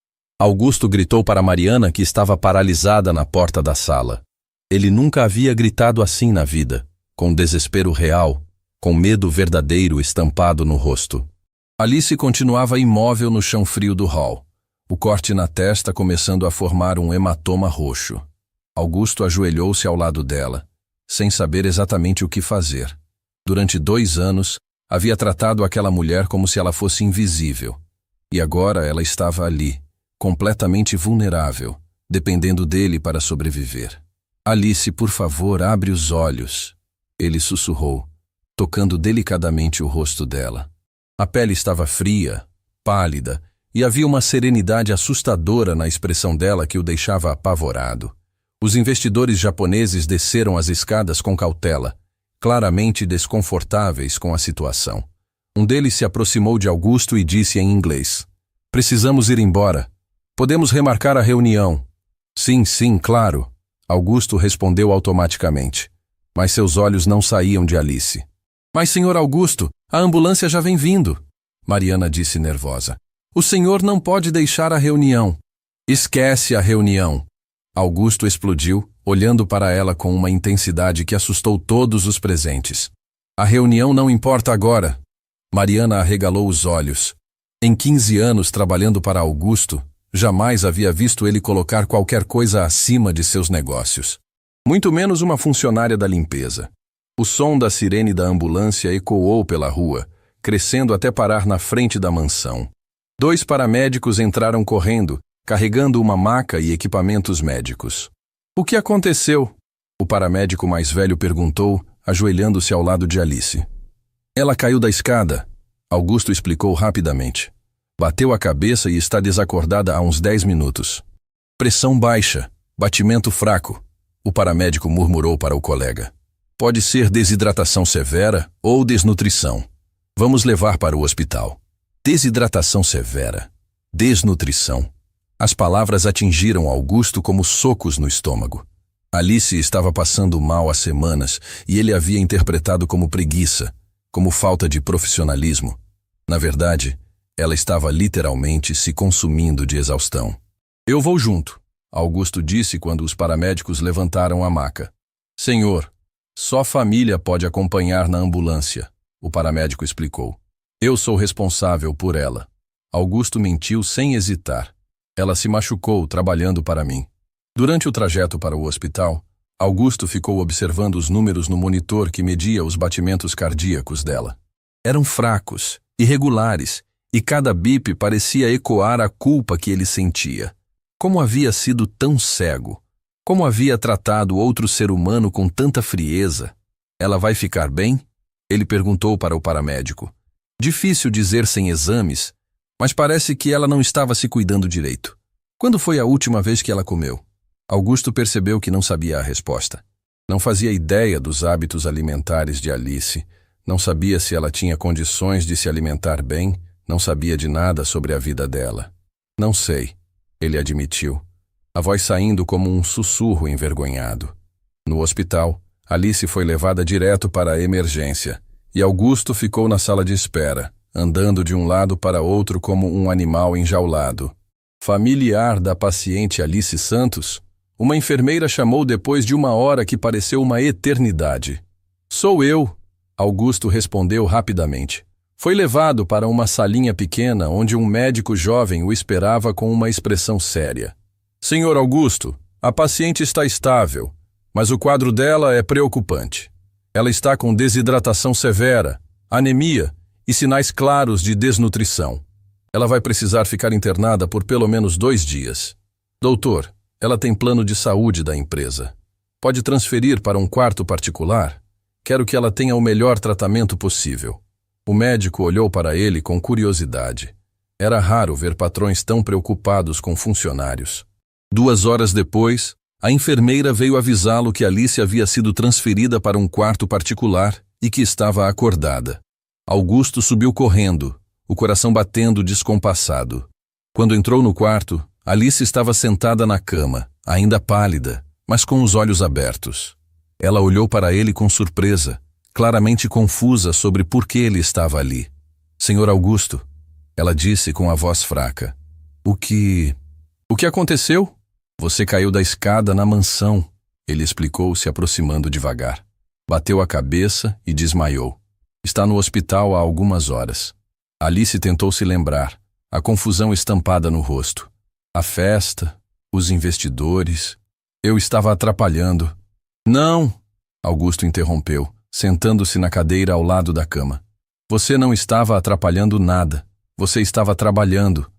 Augusto gritou para Mariana, que estava paralisada na porta da sala. Ele nunca havia gritado assim na vida, com desespero real, com medo verdadeiro estampado no rosto. Alice continuava imóvel no chão frio do hall, o corte na testa começando a formar um hematoma roxo. Augusto ajoelhou-se ao lado dela, sem saber exatamente o que fazer. Durante 2 anos, havia tratado aquela mulher como se ela fosse invisível. E agora ela estava ali, completamente vulnerável, dependendo dele para sobreviver. Alice, por favor, abre os olhos. Ele sussurrou, tocando delicadamente o rosto dela. A pele estava fria, pálida, e havia uma serenidade assustadora na expressão dela que o deixava apavorado. Os investidores japoneses desceram as escadas com cautela, claramente desconfortáveis com a situação. Um deles se aproximou de Augusto e disse em inglês: "Precisamos ir embora. Podemos remarcar a reunião." Sim, claro." Augusto respondeu automaticamente. Mas seus olhos não saíam de Alice. "Mas, senhor Augusto, a ambulância já vem vindo." Mariana disse nervosa. "O senhor não pode deixar a reunião." "Esquece a reunião." Augusto explodiu, olhando para ela com uma intensidade que assustou todos os presentes. "A reunião não importa agora." Mariana arregalou os olhos. Em 15 anos trabalhando para Augusto, jamais havia visto ele colocar qualquer coisa acima de seus negócios. Muito menos uma funcionária da limpeza. O som da sirene da ambulância ecoou pela rua, crescendo até parar na frente da mansão. 2 paramédicos entraram correndo, carregando uma maca e equipamentos médicos. "O que aconteceu?" O paramédico mais velho perguntou, ajoelhando-se ao lado de Alice. "Ela caiu da escada." Augusto explicou rapidamente. "Bateu a cabeça e está desacordada há uns 10 minutos. Pressão baixa, batimento fraco." O paramédico murmurou para o colega. "Pode ser desidratação severa ou desnutrição. Vamos levar para o hospital." Desidratação severa. Desnutrição. As palavras atingiram Augusto como socos no estômago. Alice estava passando mal há semanas e ele havia interpretado como preguiça, como falta de profissionalismo. Na verdade, ela estava literalmente se consumindo de exaustão. "Eu vou junto", Augusto disse quando os paramédicos levantaram a maca. "Senhor, só família pode acompanhar na ambulância", o paramédico explicou. "Eu sou responsável por ela." Augusto mentiu sem hesitar. "Ela se machucou trabalhando para mim." Durante o trajeto para o hospital, Augusto ficou observando os números no monitor que media os batimentos cardíacos dela. Eram fracos, irregulares, e cada bip parecia ecoar a culpa que ele sentia. Como havia sido tão cego? Como havia tratado outro ser humano com tanta frieza? "Ela vai ficar bem?" Ele perguntou para o paramédico. Difícil dizer sem exames, mas parece que ela não estava se cuidando direito. "Quando foi a última vez que ela comeu?" Augusto percebeu que não sabia a resposta. Não fazia ideia dos hábitos alimentares de Alice, não sabia se ela tinha condições de se alimentar bem, não sabia de nada sobre a vida dela. Não sei, ele admitiu, a voz saindo como um sussurro envergonhado. No hospital, Alice foi levada direto para a emergência, e Augusto ficou na sala de espera, andando de um lado para outro como um animal enjaulado. Familiar da paciente Alice Santos, uma enfermeira chamou depois de 1 hora que pareceu uma eternidade. "Sou eu", Augusto respondeu rapidamente. Foi levado para uma salinha pequena onde um médico jovem o esperava com uma expressão séria. "Senhor Augusto, a paciente está estável, mas o quadro dela é preocupante. Ela está com desidratação severa, anemia e sinais claros de desnutrição. Ela vai precisar ficar internada por pelo menos 2 dias. Doutor, ela tem plano de saúde da empresa. Pode transferir para um quarto particular? Quero que ela tenha o melhor tratamento possível." O médico olhou para ele com curiosidade. Era raro ver patrões tão preocupados com funcionários. 2 horas depois, a enfermeira veio avisá-lo que Alice havia sido transferida para um quarto particular e que estava acordada. Augusto subiu correndo, o coração batendo descompassado. Quando entrou no quarto, Alice estava sentada na cama, ainda pálida, mas com os olhos abertos. Ela olhou para ele com surpresa, claramente confusa sobre por que ele estava ali. "Senhor Augusto", ela disse com a voz fraca. O que aconteceu?" "Você caiu da escada na mansão", ele explicou, se aproximando devagar. Bateu a cabeça e desmaiou. "Está no hospital há algumas horas." Alice tentou se lembrar, a confusão estampada no rosto. A festa, os investidores. "Eu estava atrapalhando." "Não", Augusto interrompeu, sentando-se na cadeira ao lado da cama. "Você não estava atrapalhando nada. Você estava trabalhando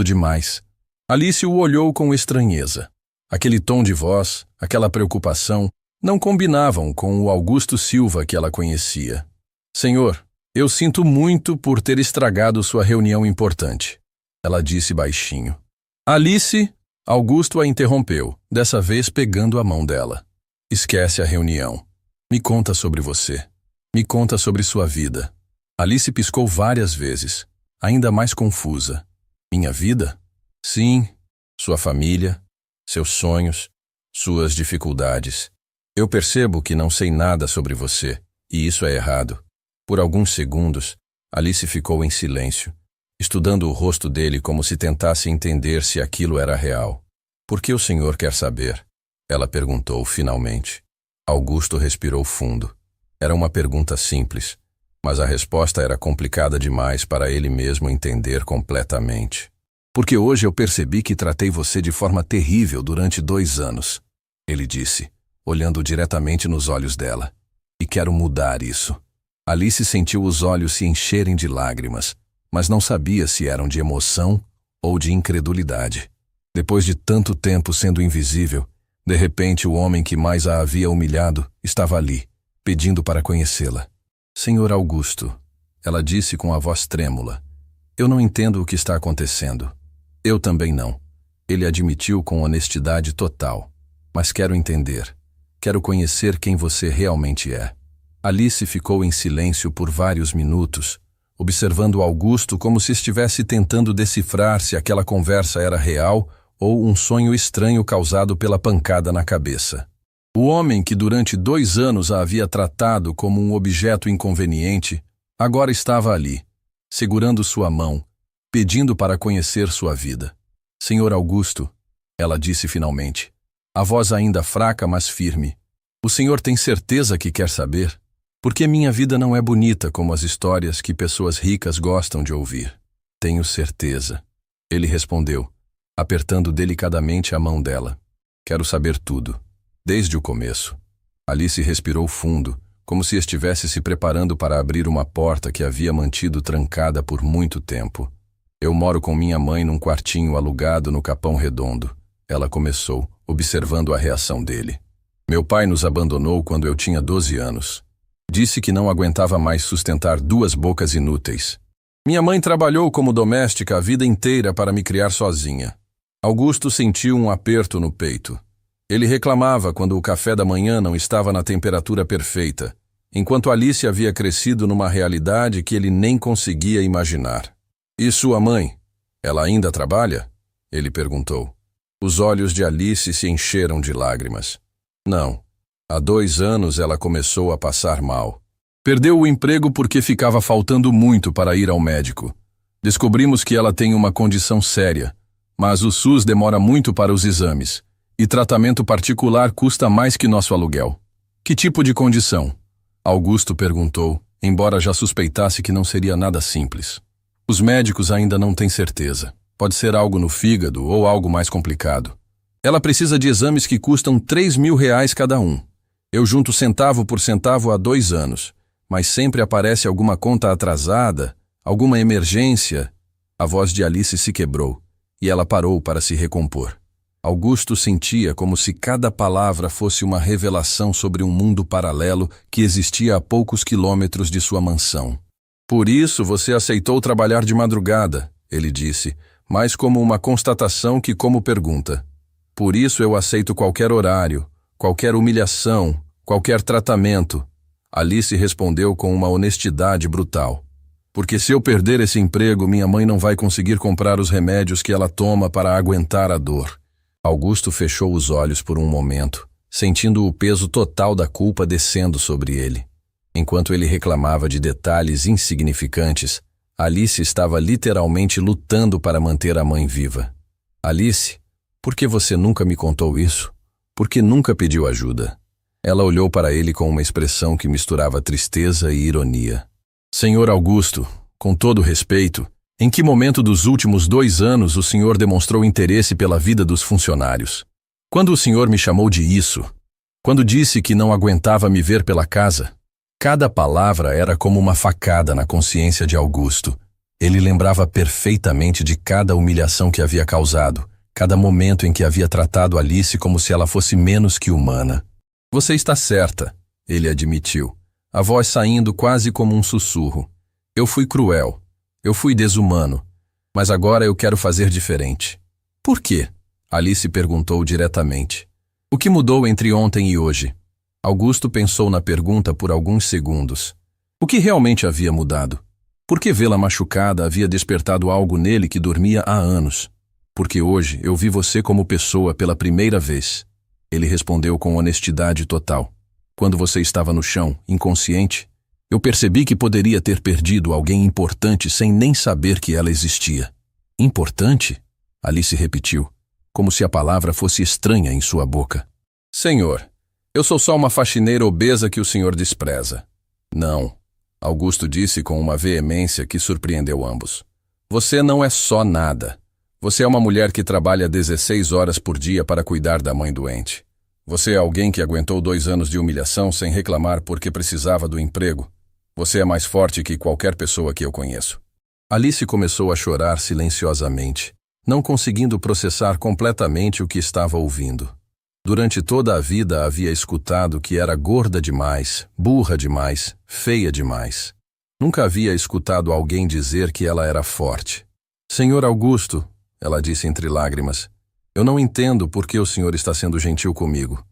demais." Alice o olhou com estranheza. Aquele tom de voz, aquela preocupação, não combinavam com o Augusto Silva que ela conhecia. "Senhor, eu sinto muito por ter estragado sua reunião importante", ela disse baixinho. "Alice", Augusto a interrompeu, dessa vez pegando a mão dela. "Esquece a reunião. Me conta sobre você. Me conta sobre sua vida." Alice piscou várias vezes, ainda mais confusa. "Minha vida?" "Sim. Sua família, seus sonhos, suas dificuldades. Eu percebo que não sei nada sobre você, e isso é errado." Por alguns segundos, Alice ficou em silêncio, estudando o rosto dele como se tentasse entender se aquilo era real. "Por que o senhor quer saber?" ela perguntou finalmente. Augusto respirou fundo. Era uma pergunta simples, mas a resposta era complicada demais para ele mesmo entender completamente. "Porque hoje eu percebi que tratei você de forma terrível durante 2 anos", ele disse, olhando diretamente nos olhos dela. "E quero mudar isso." Alice sentiu os olhos se encherem de lágrimas, mas não sabia se eram de emoção ou de incredulidade. Depois de tanto tempo sendo invisível, de repente o homem que mais a havia humilhado estava ali, pedindo para conhecê-la. "Senhor Augusto", ela disse com a voz trêmula, "eu não entendo o que está acontecendo." "Eu também não", ele admitiu com honestidade total. "Mas quero entender. Quero conhecer quem você realmente é." Alice ficou em silêncio por vários minutos, observando Augusto como se estivesse tentando decifrar se aquela conversa era real ou um sonho estranho causado pela pancada na cabeça. O homem que durante 2 anos a havia tratado como um objeto inconveniente, agora estava ali, segurando sua mão, pedindo para conhecer sua vida. "Senhor Augusto", ela disse finalmente, a voz ainda fraca, mas firme, "o senhor tem certeza que quer saber? Porque minha vida não é bonita como as histórias que pessoas ricas gostam de ouvir." "Tenho certeza", ele respondeu, apertando delicadamente a mão dela. "Quero saber tudo, desde o começo." Alice respirou fundo, como se estivesse se preparando para abrir uma porta que havia mantido trancada por muito tempo. "Eu moro com minha mãe num quartinho alugado no Capão Redondo", ela começou, observando a reação dele. "Meu pai nos abandonou quando eu tinha 12 anos. Disse que não aguentava mais sustentar 2 bocas inúteis. Minha mãe trabalhou como doméstica a vida inteira para me criar sozinha. Augusto sentiu um aperto no peito. Ele reclamava quando o café da manhã não estava na temperatura perfeita, enquanto Alice havia crescido numa realidade que ele nem conseguia imaginar. E sua mãe? Ela ainda trabalha? Ele perguntou. Os olhos de Alice se encheram de lágrimas. Não. Há 2 anos ela começou a passar mal. Perdeu o emprego porque ficava faltando muito para ir ao médico. Descobrimos que ela tem uma condição séria, mas o SUS demora muito para os exames, e tratamento particular custa mais que nosso aluguel. Que tipo de condição? Augusto perguntou, embora já suspeitasse que não seria nada simples. Os médicos ainda não têm certeza. Pode ser algo no fígado ou algo mais complicado. Ela precisa de exames que custam R$3.000 cada um. Eu junto centavo por centavo há 2 anos, mas sempre aparece alguma conta atrasada, alguma emergência. A voz de Alice se quebrou, e ela parou para se recompor. Augusto sentia como se cada palavra fosse uma revelação sobre um mundo paralelo que existia a poucos quilômetros de sua mansão. Por isso você aceitou trabalhar de madrugada, ele disse, mais como uma constatação que como pergunta. Por isso eu aceito qualquer horário, qualquer humilhação, qualquer tratamento. Alice respondeu com uma honestidade brutal. Porque se eu perder esse emprego, minha mãe não vai conseguir comprar os remédios que ela toma para aguentar a dor. Augusto fechou os olhos por um momento, sentindo o peso total da culpa descendo sobre ele. Enquanto ele reclamava de detalhes insignificantes, Alice estava literalmente lutando para manter a mãe viva. Alice, por que você nunca me contou isso? Por que nunca pediu ajuda? Ela olhou para ele com uma expressão que misturava tristeza e ironia. Senhor Augusto, com todo respeito, em que momento dos últimos 2 anos o senhor demonstrou interesse pela vida dos funcionários? Quando o senhor me chamou de isso? Quando disse que não aguentava me ver pela casa? Cada palavra era como uma facada na consciência de Augusto. Ele lembrava perfeitamente de cada humilhação que havia causado, cada momento em que havia tratado Alice como se ela fosse menos que humana. Você está certa, ele admitiu, a voz saindo quase como um sussurro. Eu fui cruel. Eu fui desumano, mas agora eu quero fazer diferente. Por quê? Alice perguntou diretamente. O que mudou entre ontem e hoje? Augusto pensou na pergunta por alguns segundos. O que realmente havia mudado? Por que vê-la machucada havia despertado algo nele que dormia há anos? Porque hoje eu vi você como pessoa pela primeira vez. Ele respondeu com honestidade total. Quando você estava no chão, inconsciente, eu percebi que poderia ter perdido alguém importante sem nem saber que ela existia. Importante? Alice repetiu, como se a palavra fosse estranha em sua boca. Senhor, eu sou só uma faxineira obesa que o senhor despreza. Não, Augusto disse com uma veemência que surpreendeu ambos. Você não é só nada. Você é uma mulher que trabalha 16 horas por dia para cuidar da mãe doente. Você é alguém que aguentou 2 anos de humilhação sem reclamar porque precisava do emprego. Você é mais forte que qualquer pessoa que eu conheço. Alice começou a chorar silenciosamente, não conseguindo processar completamente o que estava ouvindo. Durante toda a vida havia escutado que era gorda demais, burra demais, feia demais. Nunca havia escutado alguém dizer que ela era forte. Senhor Augusto, ela disse entre lágrimas, eu não entendo por que o senhor está sendo gentil comigo.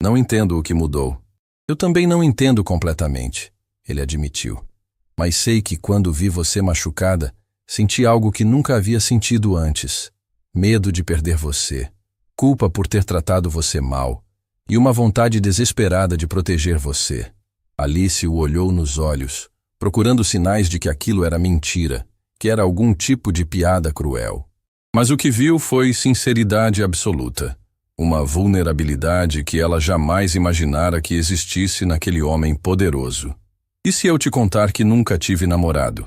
Não entendo o que mudou. Eu também não entendo completamente. Ele admitiu. Mas sei que quando vi você machucada, senti algo que nunca havia sentido antes. Medo de perder você, culpa por ter tratado você mal, e uma vontade desesperada de proteger você. Alice o olhou nos olhos, procurando sinais de que aquilo era mentira, que era algum tipo de piada cruel. Mas o que viu foi sinceridade absoluta, uma vulnerabilidade que ela jamais imaginara que existisse naquele homem poderoso. E se eu te contar que nunca tive namorado?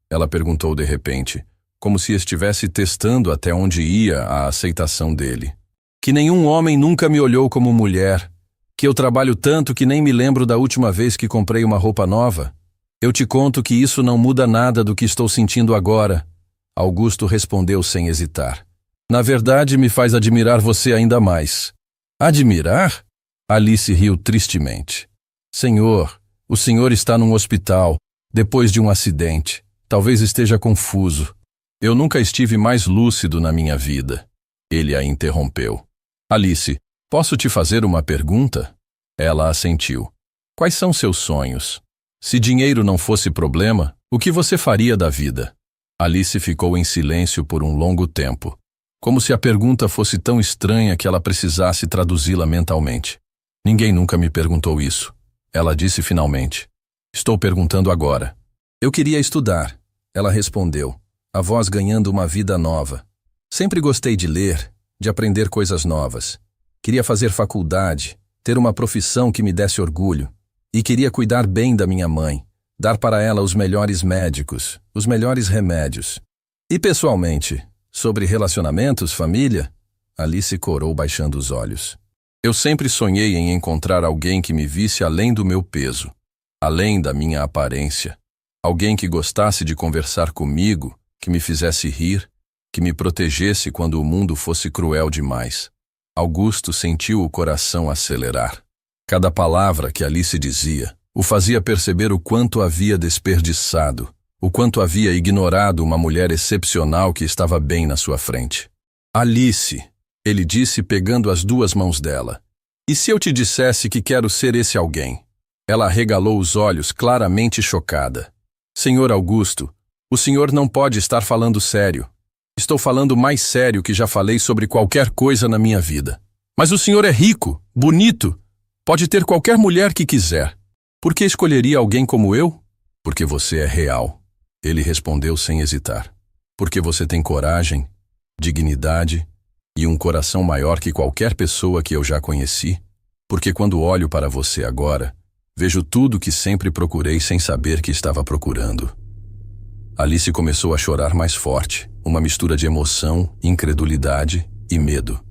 Ela perguntou de repente, como se estivesse testando até onde ia a aceitação dele. Que nenhum homem nunca me olhou como mulher, que eu trabalho tanto que nem me lembro da última vez que comprei uma roupa nova. Eu te conto que isso não muda nada do que estou sentindo agora. Augusto respondeu sem hesitar. Na verdade, me faz admirar você ainda mais. Admirar? Alice riu tristemente. Senhor, o senhor está num hospital, depois de um acidente. Talvez esteja confuso. Eu nunca estive mais lúcido na minha vida. Ele a interrompeu. Alice, posso te fazer uma pergunta? Ela assentiu. Quais são seus sonhos? Se dinheiro não fosse problema, o que você faria da vida? Alice ficou em silêncio por um longo tempo, como se a pergunta fosse tão estranha que ela precisasse traduzi-la mentalmente. Ninguém nunca me perguntou isso. Ela disse finalmente. Estou perguntando agora. Eu queria estudar. Ela respondeu, a voz ganhando uma vida nova. Sempre gostei de ler, de aprender coisas novas. Queria fazer faculdade, ter uma profissão que me desse orgulho. E queria cuidar bem da minha mãe, dar para ela os melhores médicos, os melhores remédios. E pessoalmente, sobre relacionamentos, família? Alice corou baixando os olhos. Eu sempre sonhei em encontrar alguém que me visse além do meu peso, além da minha aparência. Alguém que gostasse de conversar comigo, que me fizesse rir, que me protegesse quando o mundo fosse cruel demais. Augusto sentiu o coração acelerar. Cada palavra que Alice dizia o fazia perceber o quanto havia desperdiçado, o quanto havia ignorado uma mulher excepcional que estava bem na sua frente. Alice, ele disse pegando as duas mãos dela. E se eu te dissesse que quero ser esse alguém? Ela arregalou os olhos, claramente chocada. Senhor Augusto, o senhor não pode estar falando sério. Estou falando mais sério que já falei sobre qualquer coisa na minha vida. Mas o senhor é rico, bonito, pode ter qualquer mulher que quiser. Por que escolheria alguém como eu? Porque você é real. Ele respondeu sem hesitar. Porque você tem coragem, dignidade e um coração maior que qualquer pessoa que eu já conheci. Porque quando olho para você agora, vejo tudo que sempre procurei sem saber que estava procurando. Alice começou a chorar mais forte, uma mistura de emoção, incredulidade e medo.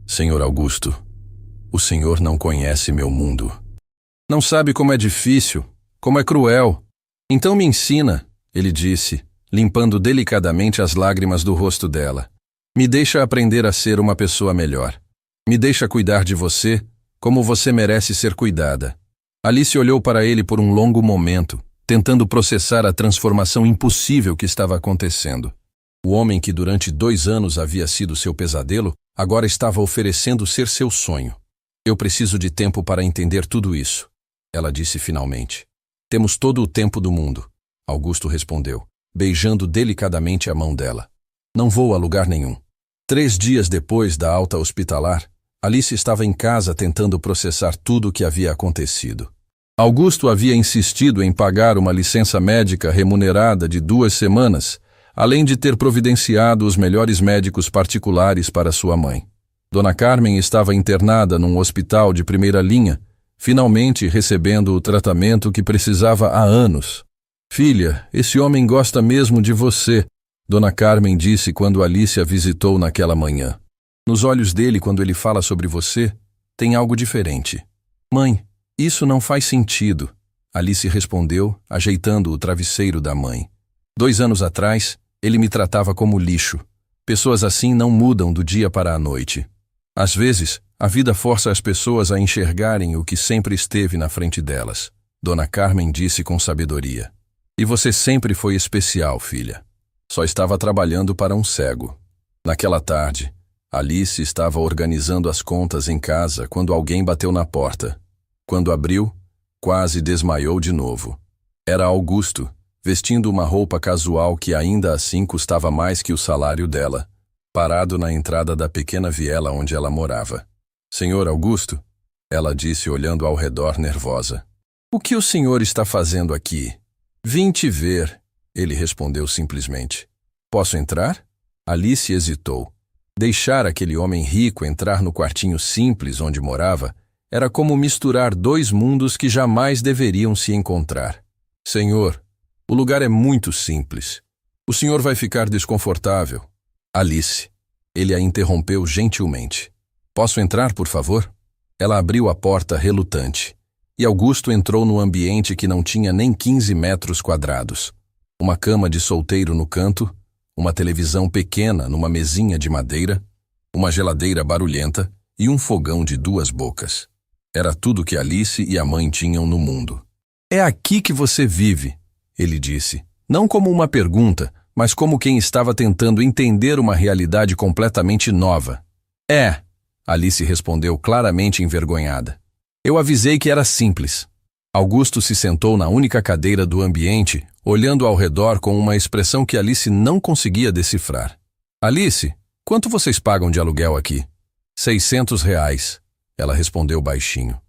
Senhor Augusto, o senhor não conhece meu mundo. Não sabe como é difícil, como é cruel. Então me ensina, ele disse, limpando delicadamente as lágrimas do rosto dela. Me deixa aprender a ser uma pessoa melhor. Me deixa cuidar de você como você merece ser cuidada. Alice olhou para ele por um longo momento, tentando processar a transformação impossível que estava acontecendo. O homem que durante 2 anos havia sido seu pesadelo, agora estava oferecendo ser seu sonho. Eu preciso de tempo para entender tudo isso, ela disse finalmente. Temos todo o tempo do mundo, Augusto respondeu, beijando delicadamente a mão dela. Não vou a lugar nenhum. 3 dias depois da alta hospitalar, Alice estava em casa tentando processar tudo o que havia acontecido. Augusto havia insistido em pagar uma licença médica remunerada de 2 semanas, além de ter providenciado os melhores médicos particulares para sua mãe. Dona Carmen estava internada num hospital de primeira linha, finalmente recebendo o tratamento que precisava há anos. Filha, esse homem gosta mesmo de você, Dona Carmen disse quando Alice a visitou naquela manhã. Nos olhos dele, quando ele fala sobre você, tem algo diferente. Mãe, isso não faz sentido, Alice respondeu, ajeitando o travesseiro da mãe. 2 anos atrás, ele me tratava como lixo. Pessoas assim não mudam do dia para a noite. Às vezes, a vida força as pessoas a enxergarem o que sempre esteve na frente delas. Dona Carmen disse com sabedoria. E você sempre foi especial, filha. Só estava trabalhando para um cego. Naquela tarde, Alice estava organizando as contas em casa quando alguém bateu na porta. Quando abriu, quase desmaiou de novo. Era Augusto, vestindo uma roupa casual que ainda assim custava mais que o salário dela, parado na entrada da pequena viela onde ela morava. Senhor Augusto, ela disse olhando ao redor nervosa. O que o senhor está fazendo aqui? Vim te ver, ele respondeu simplesmente. Posso entrar? Alice hesitou. Deixar aquele homem rico entrar no quartinho simples onde morava era como misturar 2 mundos que jamais deveriam se encontrar. Senhor, o lugar é muito simples. O senhor vai ficar desconfortável. Alice. Ele a interrompeu gentilmente. Posso entrar, por favor? Ela abriu a porta relutante. E Augusto entrou no ambiente que não tinha nem 15 metros quadrados. Uma cama de solteiro no canto, uma televisão pequena numa mesinha de madeira, uma geladeira barulhenta e um fogão de 2 bocas. Era tudo que Alice e a mãe tinham no mundo. É aqui que você vive, ele disse, não como uma pergunta, mas como quem estava tentando entender uma realidade completamente nova. Alice respondeu claramente envergonhada. Eu avisei que era simples. Augusto se sentou na única cadeira do ambiente, olhando ao redor com uma expressão que Alice não conseguia decifrar. Alice, quanto vocês pagam de aluguel aqui? R$ 600, ela respondeu baixinho. R$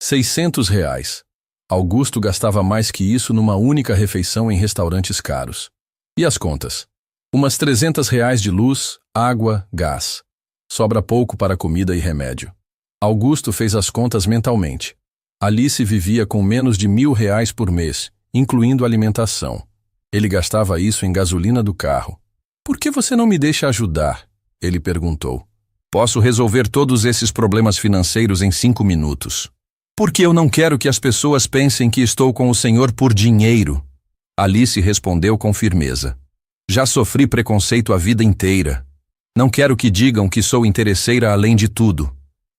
600. Augusto gastava mais que isso numa única refeição em restaurantes caros. E as contas? Umas R$ 300 de luz, água, gás. Sobra pouco para comida e remédio. Augusto fez as contas mentalmente. Alice vivia com menos de R$ 1.000 por mês, incluindo alimentação. Ele gastava isso em gasolina do carro. Por que você não me deixa ajudar? Ele perguntou. Posso resolver todos esses problemas financeiros em 5 minutos. Porque eu não quero que as pessoas pensem que estou com o Senhor por dinheiro. Alice respondeu com firmeza. Já sofri preconceito a vida inteira. Não quero que digam que sou interesseira além de tudo.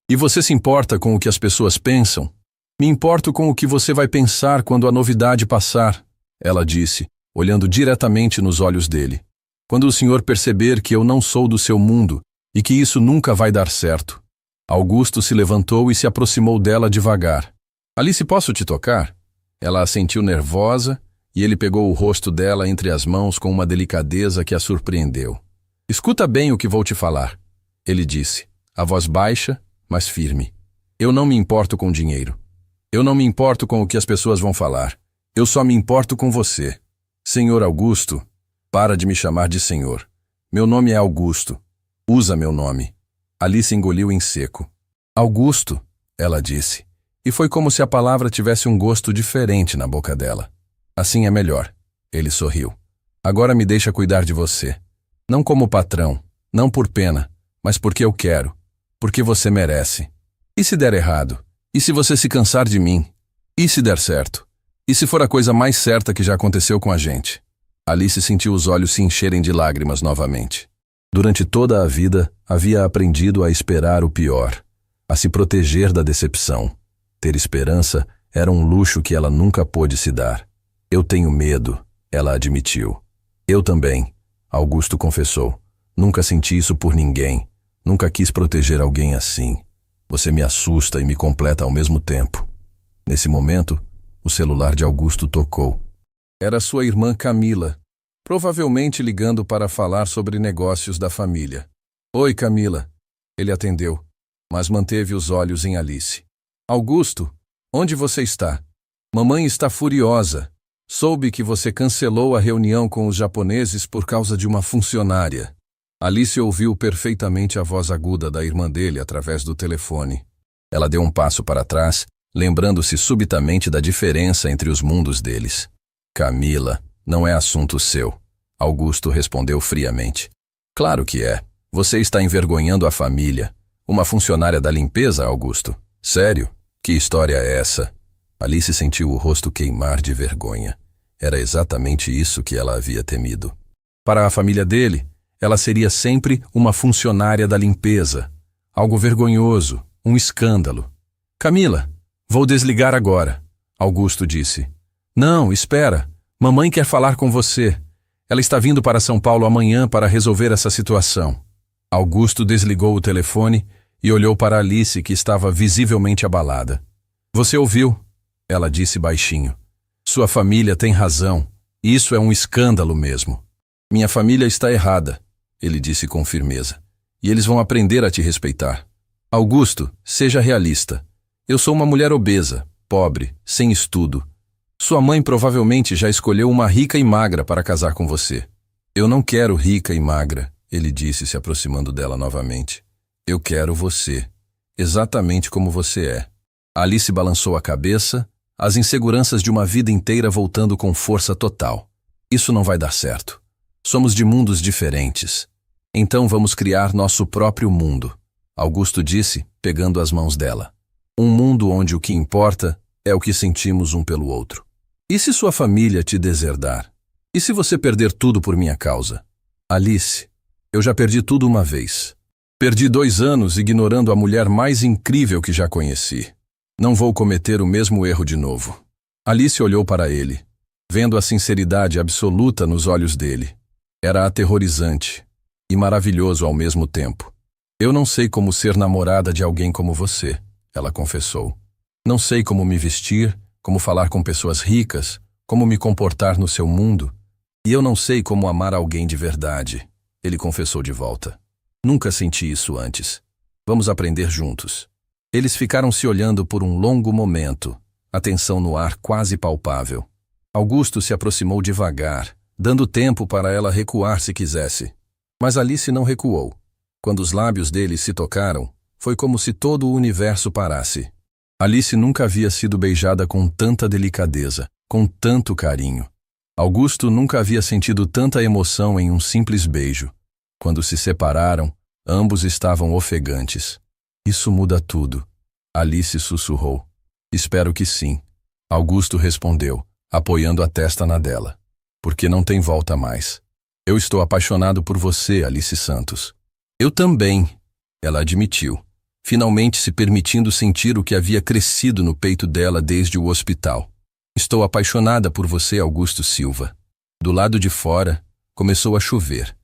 E você se importa com o que as pessoas pensam? Me importo com o que você vai pensar quando a novidade passar, ela disse, olhando diretamente nos olhos dele. Quando o senhor perceber que eu não sou do seu mundo e que isso nunca vai dar certo. Augusto se levantou e se aproximou dela devagar. Alice, posso te tocar? Ela assentiu nervosa e ele pegou o rosto dela entre as mãos com uma delicadeza que a surpreendeu. Escuta bem o que vou te falar, ele disse, a voz baixa, mas firme. Eu não me importo com dinheiro. Eu não me importo com o que as pessoas vão falar. Eu só me importo com você. Senhor Augusto, para de me chamar de senhor. Meu nome é Augusto. Usa meu nome. Alice engoliu em seco. Augusto, ela disse, e foi como se a palavra tivesse um gosto diferente na boca dela. Assim é melhor. Ele sorriu. Agora me deixa cuidar de você. Não como patrão, não por pena, mas porque eu quero, porque você merece. E se der errado? E se você se cansar de mim? E se der certo? E se for a coisa mais certa que já aconteceu com a gente? Alice sentiu os olhos se encherem de lágrimas novamente. Durante toda a vida, havia aprendido a esperar o pior, a se proteger da decepção. Ter esperança era um luxo que ela nunca pôde se dar. Eu tenho medo, ela admitiu. Eu também, Augusto confessou. Nunca senti isso por ninguém. Nunca quis proteger alguém assim. Você me assusta e me completa ao mesmo tempo. Nesse momento, o celular de Augusto tocou. Era sua irmã Camila, provavelmente ligando para falar sobre negócios da família. Oi, Camila. Ele atendeu, mas manteve os olhos em Alice. Augusto, onde você está? Mamãe está furiosa. Soube que você cancelou a reunião com os japoneses por causa de uma funcionária. Alice ouviu perfeitamente a voz aguda da irmã dele através do telefone. Ela deu um passo para trás, lembrando-se subitamente da diferença entre os mundos deles. Camila, não é assunto seu. Augusto respondeu friamente. Claro que é. Você está envergonhando a família. Uma funcionária da limpeza, Augusto? Sério? Que história é essa? Alice sentiu o rosto queimar de vergonha. Era exatamente isso que ela havia temido. Para a família dele, ela seria sempre uma funcionária da limpeza. Algo vergonhoso, um escândalo. Camila, vou desligar agora, Augusto disse. Não, espera. Mamãe quer falar com você. Ela está vindo para São Paulo amanhã para resolver essa situação. Augusto desligou o telefone e olhou para Alice, que estava visivelmente abalada. Você ouviu? Ela disse baixinho. Sua família tem razão. Isso é um escândalo mesmo. Minha família está errada, ele disse com firmeza. E eles vão aprender a te respeitar. Augusto, seja realista. Eu sou uma mulher obesa, pobre, sem estudo. Sua mãe provavelmente já escolheu uma rica e magra para casar com você. Eu não quero rica e magra, ele disse, se aproximando dela novamente. Eu quero você, exatamente como você é. Alice balançou a cabeça, as inseguranças de uma vida inteira voltando com força total. Isso não vai dar certo. Somos de mundos diferentes. Então vamos criar nosso próprio mundo, Augusto disse, pegando as mãos dela. Um mundo onde o que importa é o que sentimos um pelo outro. E se sua família te deserdar? E se você perder tudo por minha causa? Alice, eu já perdi tudo uma vez. Perdi 2 anos ignorando a mulher mais incrível que já conheci. Não vou cometer o mesmo erro de novo. Alice olhou para ele, vendo a sinceridade absoluta nos olhos dele. Era aterrorizante e maravilhoso ao mesmo tempo. Eu não sei como ser namorada de alguém como você, ela confessou. Não sei como me vestir, como falar com pessoas ricas, como me comportar no seu mundo. E eu não sei como amar alguém de verdade, ele confessou de volta. Nunca senti isso antes. Vamos aprender juntos. Eles ficaram se olhando por um longo momento, a tensão no ar quase palpável. Augusto se aproximou devagar, dando tempo para ela recuar se quisesse. Mas Alice não recuou. Quando os lábios dele se tocaram, foi como se todo o universo parasse. Alice nunca havia sido beijada com tanta delicadeza, com tanto carinho. Augusto nunca havia sentido tanta emoção em um simples beijo. Quando se separaram, ambos estavam ofegantes. Isso muda tudo, Alice sussurrou. Espero que sim, Augusto respondeu, apoiando a testa na dela. Porque não tem volta mais. Eu estou apaixonado por você, Alice Santos. Eu também, ela admitiu, finalmente se permitindo sentir o que havia crescido no peito dela desde o hospital. Estou apaixonada por você, Augusto Silva. Do lado de fora, começou a chover.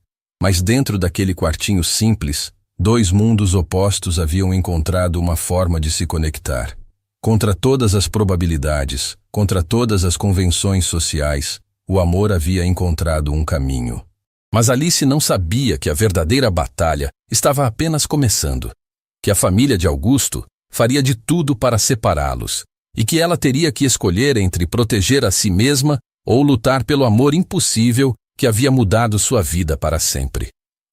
Mas dentro daquele quartinho simples, dois mundos opostos haviam encontrado uma forma de se conectar. Contra todas as probabilidades, contra todas as convenções sociais, o amor havia encontrado um caminho. Mas Alice não sabia que a verdadeira batalha estava apenas começando, que a família de Augusto faria de tudo para separá-los, e que ela teria que escolher entre proteger a si mesma ou lutar pelo amor impossível que havia mudado sua vida para sempre.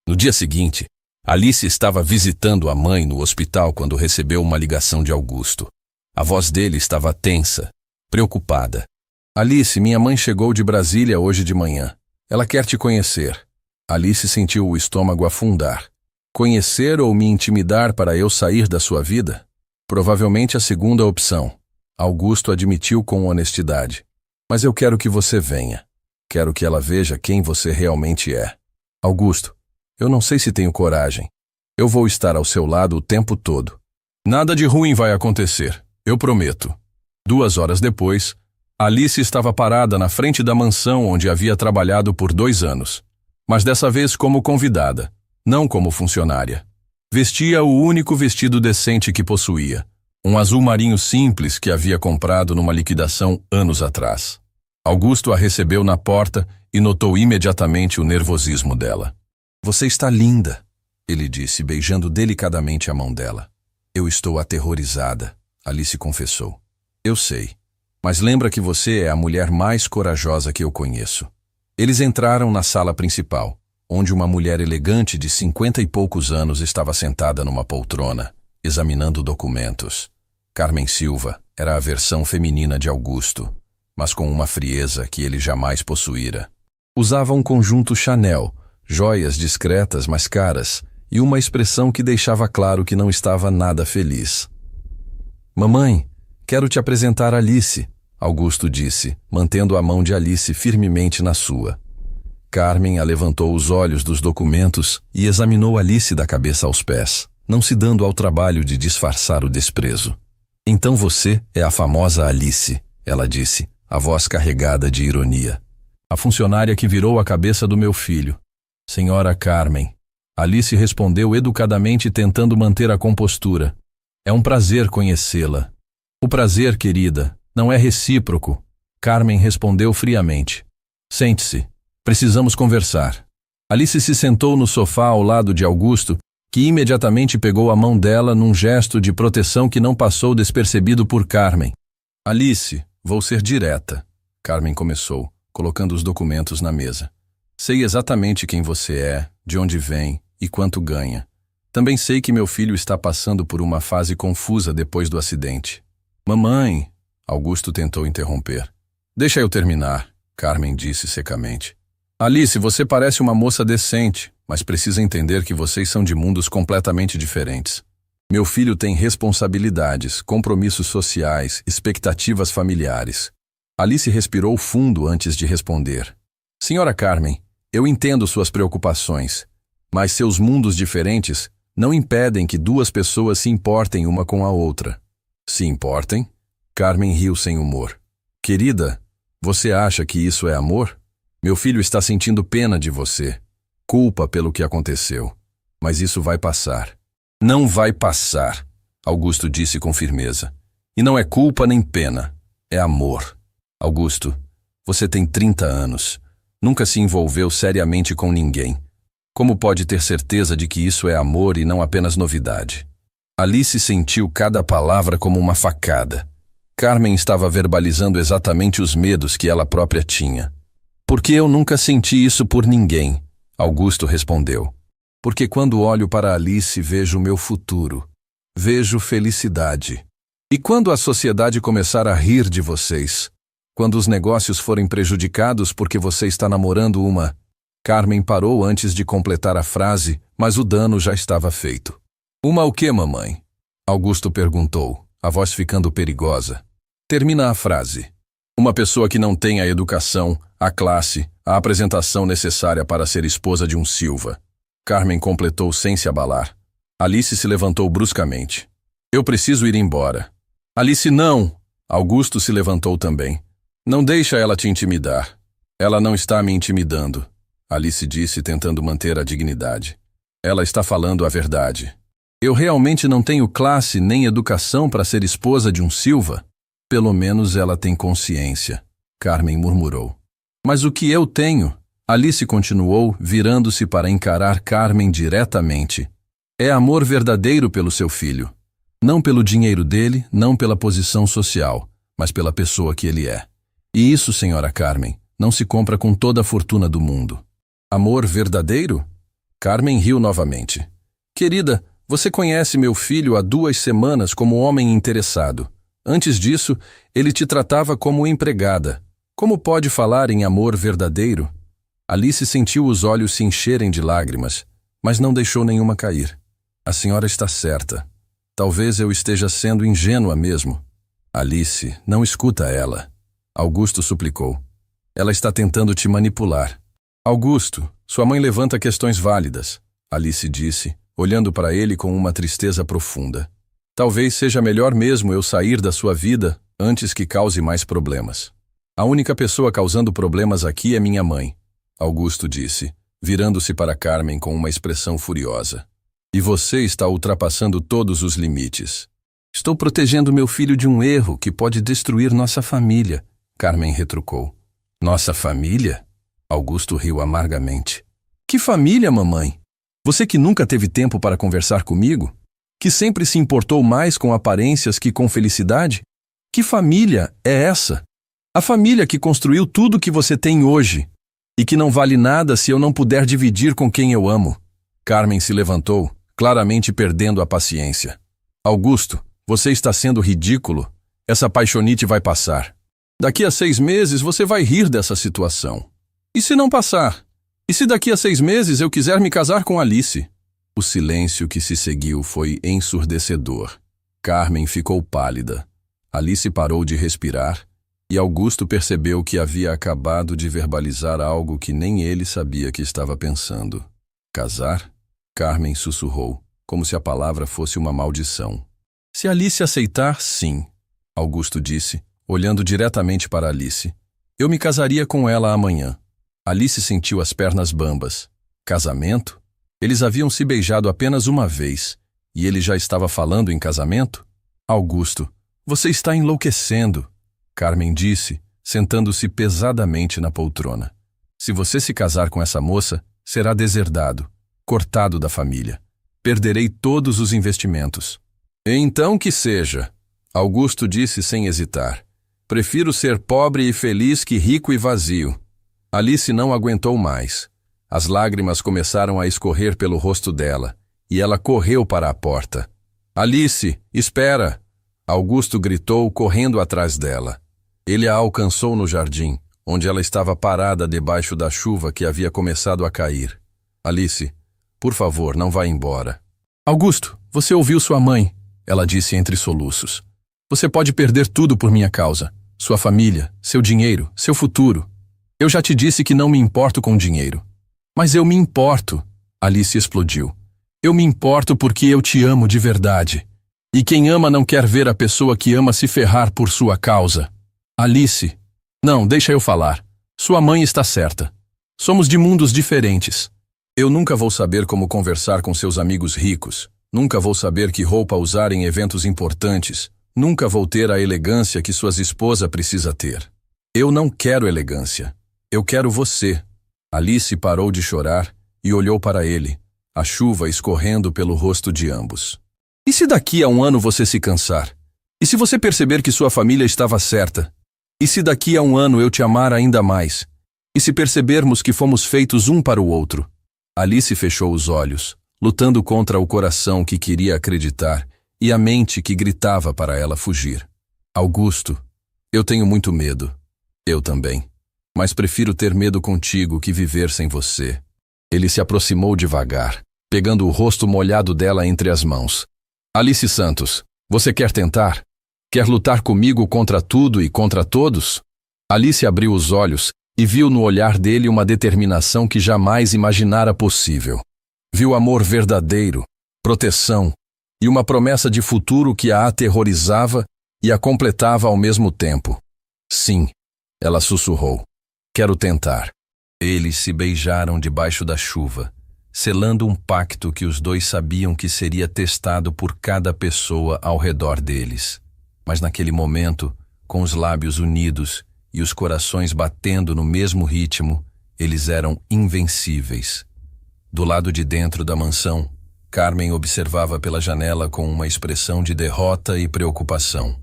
No dia seguinte, Alice estava visitando a mãe no hospital quando recebeu uma ligação de Augusto. A voz dele estava tensa, preocupada. Alice, minha mãe chegou de Brasília hoje de manhã. Ela quer te conhecer. Alice sentiu o estômago afundar. Conhecer ou me intimidar para eu sair da sua vida? Provavelmente a segunda opção. Augusto admitiu com honestidade. Mas eu quero que você venha. Quero que ela veja quem você realmente é. Augusto, eu não sei se tenho coragem. Eu vou estar ao seu lado o tempo todo. Nada de ruim vai acontecer, eu prometo. 2 horas depois, Alice estava parada na frente da mansão onde havia trabalhado por 2 anos. Mas dessa vez como convidada, não como funcionária. Vestia o único vestido decente que possuía. Um azul marinho simples que havia comprado numa liquidação anos atrás. Augusto a recebeu na porta e notou imediatamente o nervosismo dela. Você está linda, ele disse, beijando delicadamente a mão dela. Eu estou aterrorizada, Alice confessou. Eu sei, mas lembra que você é a mulher mais corajosa que eu conheço. Eles entraram na sala principal, onde uma mulher elegante de 50 e poucos anos estava sentada numa poltrona, examinando documentos. Carmen Silva era a versão feminina de Augusto, mas com uma frieza que ele jamais possuíra. Usava um conjunto Chanel, joias discretas mas caras, e uma expressão que deixava claro que não estava nada feliz. Mamãe, quero te apresentar Alice, Augusto disse, mantendo a mão de Alice firmemente na sua. Carmen levantou os olhos dos documentos e examinou Alice da cabeça aos pés, não se dando ao trabalho de disfarçar o desprezo. Então você é a famosa Alice, ela disse, a voz carregada de ironia. A funcionária que virou a cabeça do meu filho. Senhora Carmen. Alice respondeu educadamente tentando manter a compostura. É um prazer conhecê-la. O prazer, querida, não é recíproco. Carmen respondeu friamente. Sente-se. Precisamos conversar. Alice se sentou no sofá ao lado de Augusto, que imediatamente pegou a mão dela num gesto de proteção que não passou despercebido por Carmen. Alice, vou ser direta, Carmen começou, colocando os documentos na mesa. Sei exatamente quem você é, de onde vem e quanto ganha. Também sei que meu filho está passando por uma fase confusa depois do acidente. Mamãe, Augusto tentou interromper. Deixa eu terminar, Carmen disse secamente. Alice, você parece uma moça decente, mas precisa entender que vocês são de mundos completamente diferentes. Meu filho tem responsabilidades, compromissos sociais, expectativas familiares. Alice respirou fundo antes de responder. Senhora Carmen, eu entendo suas preocupações, mas seus mundos diferentes não impedem que 2 pessoas se importem uma com a outra. Se importem? Carmen riu sem humor. Querida, você acha que isso é amor? Meu filho está sentindo pena de você, culpa pelo que aconteceu. Mas isso vai passar. Não vai passar, Augusto disse com firmeza. E não é culpa nem pena, é amor. Augusto, você tem 30 anos. Nunca se envolveu seriamente com ninguém. Como pode ter certeza de que isso é amor e não apenas novidade? Alice sentiu cada palavra como uma facada. Carmen estava verbalizando exatamente os medos que ela própria tinha. Porque eu nunca senti isso por ninguém, Augusto respondeu. Porque quando olho para Alice vejo o meu futuro. Vejo felicidade. E quando a sociedade começar a rir de vocês? Quando os negócios forem prejudicados porque você está namorando uma... Carmen parou antes de completar a frase, mas o dano já estava feito. Uma o quê, mamãe? Augusto perguntou, a voz ficando perigosa. Termina a frase. Uma pessoa que não tem a educação, a classe, a apresentação necessária para ser esposa de um Silva. Carmen completou sem se abalar. Alice se levantou bruscamente. Eu preciso ir embora. Alice, não! Augusto se levantou também. Não deixa ela te intimidar. Ela não está me intimidando, Alice disse tentando manter a dignidade. Ela está falando a verdade. Eu realmente não tenho classe nem educação para ser esposa de um Silva? Pelo menos ela tem consciência, Carmen murmurou. Mas o que eu tenho? Alice continuou, virando-se para encarar Carmen diretamente. É amor verdadeiro pelo seu filho. Não pelo dinheiro dele, não pela posição social, mas pela pessoa que ele é. E isso, senhora Carmen, não se compra com toda a fortuna do mundo. Amor verdadeiro? Carmen riu novamente. Querida, você conhece meu filho há 2 semanas como homem interessado. Antes disso, ele te tratava como empregada. Como pode falar em amor verdadeiro? Alice sentiu os olhos se encherem de lágrimas, mas não deixou nenhuma cair. A senhora está certa. Talvez eu esteja sendo ingênua mesmo. Alice, não escuta ela. Augusto suplicou. Ela está tentando te manipular. Augusto, sua mãe levanta questões válidas, Alice disse, olhando para ele com uma tristeza profunda. Talvez seja melhor mesmo eu sair da sua vida antes que cause mais problemas. A única pessoa causando problemas aqui é minha mãe, Augusto disse, virando-se para Carmen com uma expressão furiosa. E você está ultrapassando todos os limites. Estou protegendo meu filho de um erro que pode destruir nossa família, Carmen retrucou. Nossa família? Augusto riu amargamente. Que família, mamãe? Você que nunca teve tempo para conversar comigo? Que sempre se importou mais com aparências que com felicidade? Que família é essa? A família que construiu tudo que você tem hoje e que não vale nada se eu não puder dividir com quem eu amo. Carmen se levantou, claramente perdendo a paciência. Augusto, você está sendo ridículo. Essa paixonite vai passar. Daqui a 6 meses você vai rir dessa situação. E se não passar? E se daqui a 6 meses eu quiser me casar com Alice? O silêncio que se seguiu foi ensurdecedor. Carmen ficou pálida. Alice parou de respirar e Augusto percebeu que havia acabado de verbalizar algo que nem ele sabia que estava pensando. Casar? Carmen sussurrou, como se a palavra fosse uma maldição. Se Alice aceitar, sim, Augusto disse, olhando diretamente para Alice. Eu me casaria com ela amanhã. Alice sentiu as pernas bambas. Casamento? Eles haviam se beijado apenas uma vez, e ele já estava falando em casamento? Augusto, você está enlouquecendo, Carmen disse, sentando-se pesadamente na poltrona. Se você se casar com essa moça, será deserdado, cortado da família. Perderei todos os investimentos. Então que seja, Augusto disse sem hesitar. Prefiro ser pobre e feliz que rico e vazio. Alice não aguentou mais. As lágrimas começaram a escorrer pelo rosto dela, e ela correu para a porta. Alice, espera! Augusto gritou, correndo atrás dela. Ele a alcançou no jardim, onde ela estava parada debaixo da chuva que havia começado a cair. Alice, por favor, não vá embora. Augusto, você ouviu sua mãe, ela disse entre soluços. Você pode perder tudo por minha causa. Sua família, seu dinheiro, seu futuro. Eu já te disse que não me importo com dinheiro. Mas eu me importo, Alice explodiu. Eu me importo porque eu te amo de verdade. E quem ama não quer ver a pessoa que ama se ferrar por sua causa. Alice, não, deixa eu falar. Sua mãe está certa. Somos de mundos diferentes. Eu nunca vou saber como conversar com seus amigos ricos. Nunca vou saber que roupa usar em eventos importantes. Nunca vou ter a elegância que sua esposa precisa ter. Eu não quero elegância. Eu quero você. Alice parou de chorar e olhou para ele, a chuva escorrendo pelo rosto de ambos. E se daqui a um ano você se cansar? E se você perceber que sua família estava certa? E se daqui a um ano eu te amar ainda mais? E se percebermos que fomos feitos um para o outro? Alice fechou os olhos, lutando contra o coração que queria acreditar e a mente que gritava para ela fugir. Augusto, eu tenho muito medo. Eu também. Mas prefiro ter medo contigo que viver sem você. Ele se aproximou devagar, pegando o rosto molhado dela entre as mãos. Alice Santos, você quer tentar? Quer lutar comigo contra tudo e contra todos? Alice abriu os olhos e viu no olhar dele uma determinação que jamais imaginara possível. Viu amor verdadeiro, proteção e uma promessa de futuro que a aterrorizava e a completava ao mesmo tempo. Sim, ela sussurrou. Quero tentar. Eles se beijaram debaixo da chuva, selando um pacto que os dois sabiam que seria testado por cada pessoa ao redor deles. Mas naquele momento, com os lábios unidos e os corações batendo no mesmo ritmo, eles eram invencíveis. Do lado de dentro da mansão, Carmen observava pela janela com uma expressão de derrota e preocupação.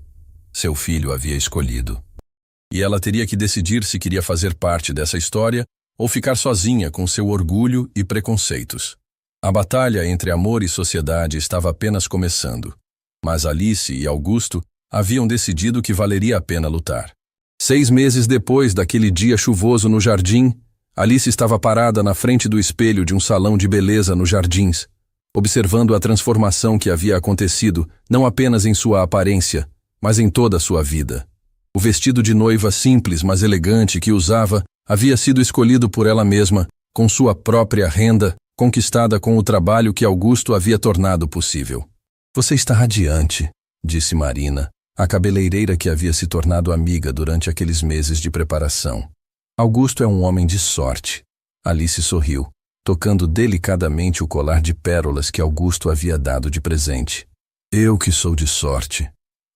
Seu filho havia escolhido. E ela teria que decidir se queria fazer parte dessa história ou ficar sozinha com seu orgulho e preconceitos. A batalha entre amor e sociedade estava apenas começando, mas Alice e Augusto haviam decidido que valeria a pena lutar. 6 meses depois daquele dia chuvoso no jardim, Alice estava parada na frente do espelho de um salão de beleza nos jardins, observando a transformação que havia acontecido não apenas em sua aparência, mas em toda a sua vida. O vestido de noiva simples, mas elegante que usava havia sido escolhido por ela mesma, com sua própria renda, conquistada com o trabalho que Augusto havia tornado possível. Você está radiante, disse Marina, a cabeleireira que havia se tornado amiga durante aqueles meses de preparação. Augusto é um homem de sorte. Alice sorriu, tocando delicadamente o colar de pérolas que Augusto havia dado de presente. Eu que sou de sorte.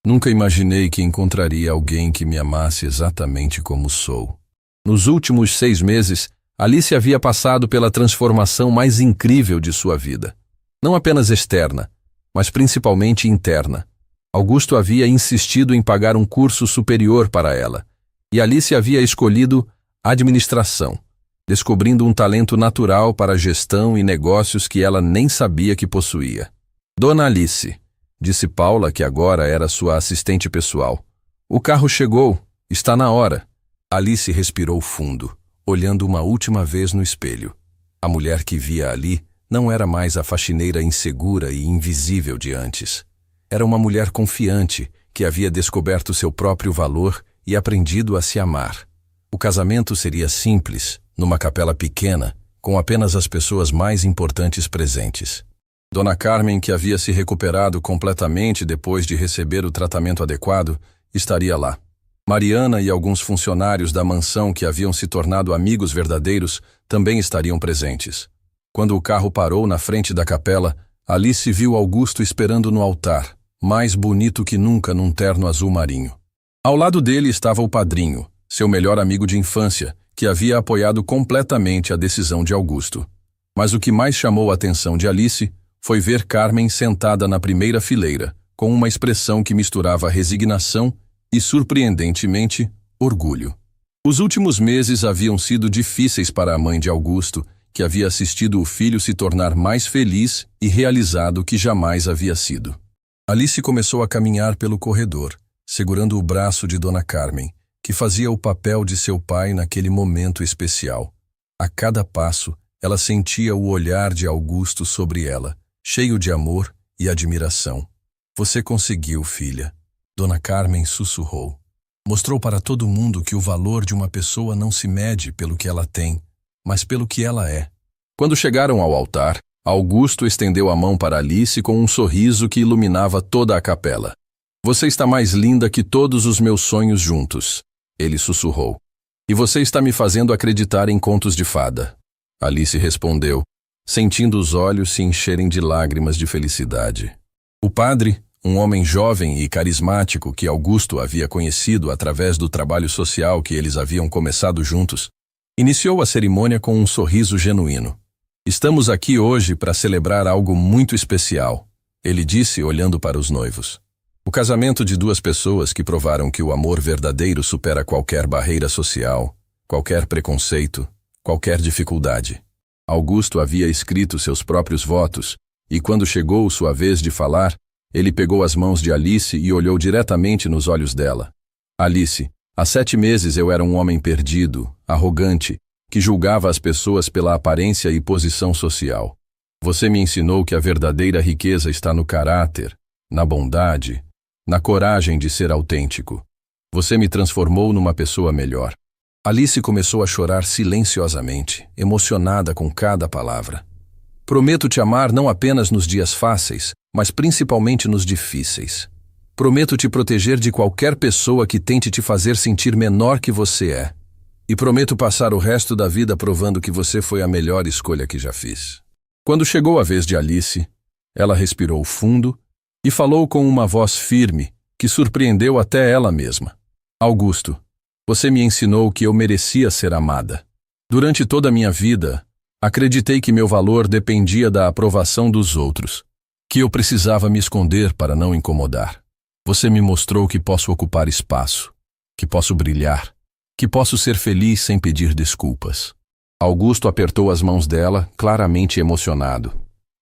Nunca imaginei que encontraria alguém que me amasse exatamente como sou. Nos últimos 6 meses, Alice havia passado pela transformação mais incrível de sua vida. Não apenas externa, mas principalmente interna. Augusto havia insistido em pagar um curso superior para ela, e Alice havia escolhido administração, descobrindo um talento natural para gestão e negócios que ela nem sabia que possuía. Dona Alice, disse Paula, que agora era sua assistente pessoal. O carro chegou, está na hora. Alice respirou fundo, olhando uma última vez no espelho. A mulher que via ali não era mais a faxineira insegura e invisível de antes. Era uma mulher confiante, que havia descoberto seu próprio valor e aprendido a se amar. O casamento seria simples, numa capela pequena, com apenas as pessoas mais importantes presentes. Dona Carmen, que havia se recuperado completamente depois de receber o tratamento adequado, estaria lá. Mariana e alguns funcionários da mansão que haviam se tornado amigos verdadeiros também estariam presentes. Quando o carro parou na frente da capela, Alice viu Augusto esperando no altar, mais bonito que nunca num terno azul marinho. Ao lado dele estava o padrinho, seu melhor amigo de infância, que havia apoiado completamente a decisão de Augusto. Mas o que mais chamou a atenção de Alice foi ver Carmen sentada na primeira fileira, com uma expressão que misturava resignação e, surpreendentemente, orgulho. Os últimos meses haviam sido difíceis para a mãe de Augusto, que havia assistido o filho se tornar mais feliz e realizado que jamais havia sido. Alice começou a caminhar pelo corredor, segurando o braço de Dona Carmen, que fazia o papel de seu pai naquele momento especial. A cada passo, ela sentia o olhar de Augusto sobre ela, cheio de amor e admiração. Você conseguiu, filha. Dona Carmen sussurrou. Mostrou para todo mundo que o valor de uma pessoa não se mede pelo que ela tem, mas pelo que ela é. Quando chegaram ao altar, Augusto estendeu a mão para Alice com um sorriso que iluminava toda a capela. Você está mais linda que todos os meus sonhos juntos, ele sussurrou. E você está me fazendo acreditar em contos de fada. Alice respondeu, sentindo os olhos se encherem de lágrimas de felicidade. O padre, um homem jovem e carismático que Augusto havia conhecido através do trabalho social que eles haviam começado juntos, iniciou a cerimônia com um sorriso genuíno. Estamos aqui hoje para celebrar algo muito especial, ele disse olhando para os noivos. O casamento de duas pessoas que provaram que o amor verdadeiro supera qualquer barreira social, qualquer preconceito, qualquer dificuldade. Augusto havia escrito seus próprios votos, e quando chegou sua vez de falar, ele pegou as mãos de Alice e olhou diretamente nos olhos dela. Alice, há 7 meses eu era um homem perdido, arrogante, que julgava as pessoas pela aparência e posição social. Você me ensinou que a verdadeira riqueza está no caráter, na bondade, na coragem de ser autêntico. Você me transformou numa pessoa melhor. Alice começou a chorar silenciosamente, emocionada com cada palavra. Prometo te amar não apenas nos dias fáceis, mas principalmente nos difíceis. Prometo te proteger de qualquer pessoa que tente te fazer sentir menor que você é. E prometo passar o resto da vida provando que você foi a melhor escolha que já fiz. Quando chegou a vez de Alice, ela respirou fundo e falou com uma voz firme que surpreendeu até ela mesma. Augusto, você me ensinou que eu merecia ser amada. Durante toda a minha vida, acreditei que meu valor dependia da aprovação dos outros, que eu precisava me esconder para não incomodar. Você me mostrou que posso ocupar espaço, que posso brilhar, que posso ser feliz sem pedir desculpas. Augusto apertou as mãos dela, claramente emocionado.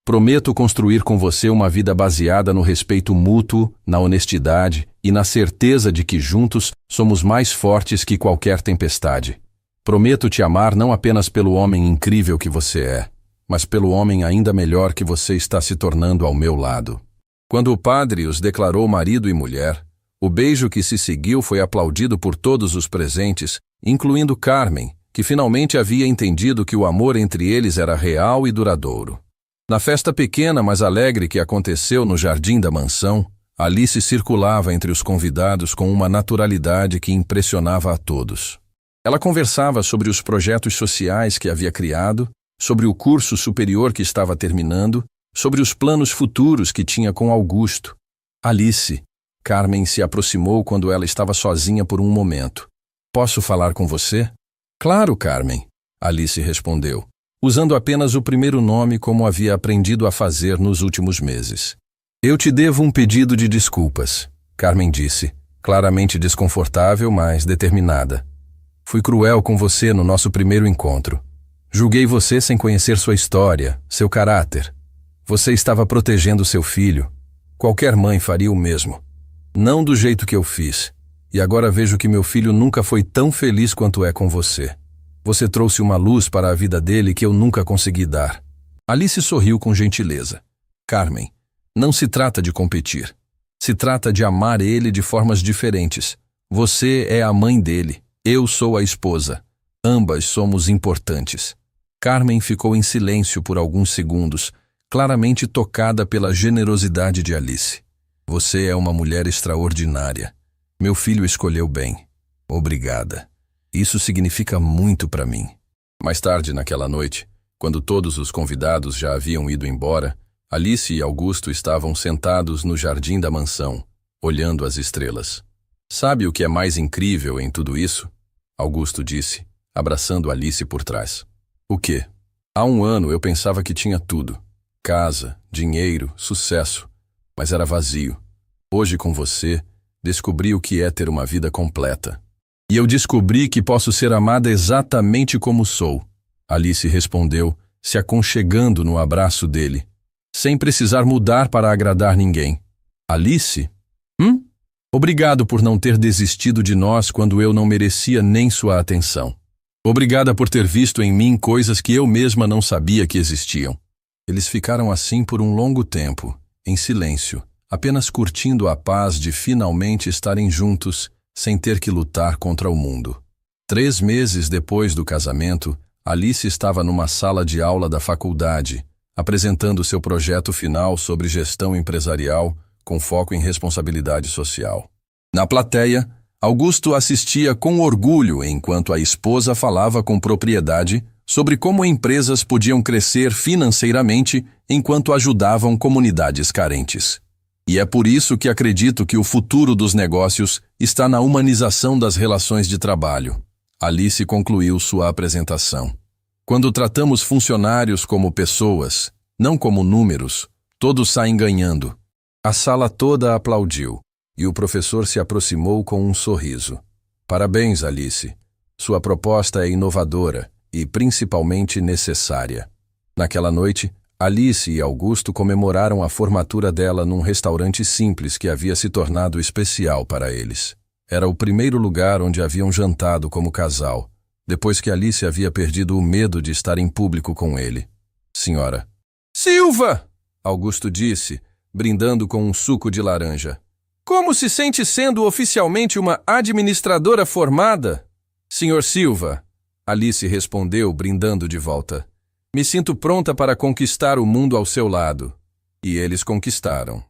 Prometo construir com você uma vida baseada no respeito mútuo, na honestidade e na certeza de que juntos somos mais fortes que qualquer tempestade. Prometo te amar não apenas pelo homem incrível que você é, mas pelo homem ainda melhor que você está se tornando ao meu lado. Quando o padre os declarou marido e mulher, o beijo que se seguiu foi aplaudido por todos os presentes, incluindo Carmen, que finalmente havia entendido que o amor entre eles era real e duradouro. Na festa pequena, mas alegre que aconteceu no jardim da mansão, Alice circulava entre os convidados com uma naturalidade que impressionava a todos. Ela conversava sobre os projetos sociais que havia criado, sobre o curso superior que estava terminando, sobre os planos futuros que tinha com Augusto. Alice, Carmen se aproximou quando ela estava sozinha por um momento. Posso falar com você? Claro, Carmen, Alice respondeu, usando apenas o primeiro nome como havia aprendido a fazer nos últimos meses. Eu te devo um pedido de desculpas, Carmen disse, claramente desconfortável, mas determinada. Fui cruel com você no nosso primeiro encontro. Julguei você sem conhecer sua história, seu caráter. Você estava protegendo seu filho. Qualquer mãe faria o mesmo. Não do jeito que eu fiz. E agora vejo que meu filho nunca foi tão feliz quanto é com você. Você trouxe uma luz para a vida dele que eu nunca consegui dar. Alice sorriu com gentileza. Carmen, não se trata de competir. Se trata de amar ele de formas diferentes. Você é a mãe dele. Eu sou a esposa. Ambas somos importantes. Carmen ficou em silêncio por alguns segundos, claramente tocada pela generosidade de Alice. Você é uma mulher extraordinária. Meu filho escolheu bem. Obrigada. Isso significa muito para mim. Mais tarde naquela noite, quando todos os convidados já haviam ido embora, Alice e Augusto estavam sentados no jardim da mansão, olhando as estrelas. Sabe o que é mais incrível em tudo isso? Augusto disse, abraçando Alice por trás. O quê? Há 1 ano eu pensava que tinha tudo. Casa, dinheiro, sucesso. Mas era vazio. Hoje com você, descobri o que é ter uma vida completa. E eu descobri que posso ser amada exatamente como sou. Alice respondeu, se aconchegando no abraço dele, sem precisar mudar para agradar ninguém. Alice? Obrigado por não ter desistido de nós quando eu não merecia nem sua atenção. Obrigada por ter visto em mim coisas que eu mesma não sabia que existiam. Eles ficaram assim por um longo tempo, em silêncio, apenas curtindo a paz de finalmente estarem juntos, sem ter que lutar contra o mundo. 3 meses depois do casamento, Alice estava numa sala de aula da faculdade, apresentando seu projeto final sobre gestão empresarial com foco em responsabilidade social. Na plateia, Augusto assistia com orgulho enquanto a esposa falava com propriedade sobre como empresas podiam crescer financeiramente enquanto ajudavam comunidades carentes. E é por isso que acredito que o futuro dos negócios está na humanização das relações de trabalho. Alice concluiu sua apresentação. Quando tratamos funcionários como pessoas, não como números, todos saem ganhando. A sala toda aplaudiu, e o professor se aproximou com um sorriso. Parabéns, Alice. Sua proposta é inovadora e principalmente necessária. Naquela noite, Alice e Augusto comemoraram a formatura dela num restaurante simples que havia se tornado especial para eles. Era o primeiro lugar onde haviam jantado como casal, depois que Alice havia perdido o medo de estar em público com ele. Senhora. Silva! Augusto disse, brindando com um suco de laranja. Como se sente sendo oficialmente uma administradora formada? Senhor Silva, Alice respondeu, brindando de volta. Me sinto pronta para conquistar o mundo ao seu lado. E eles conquistaram.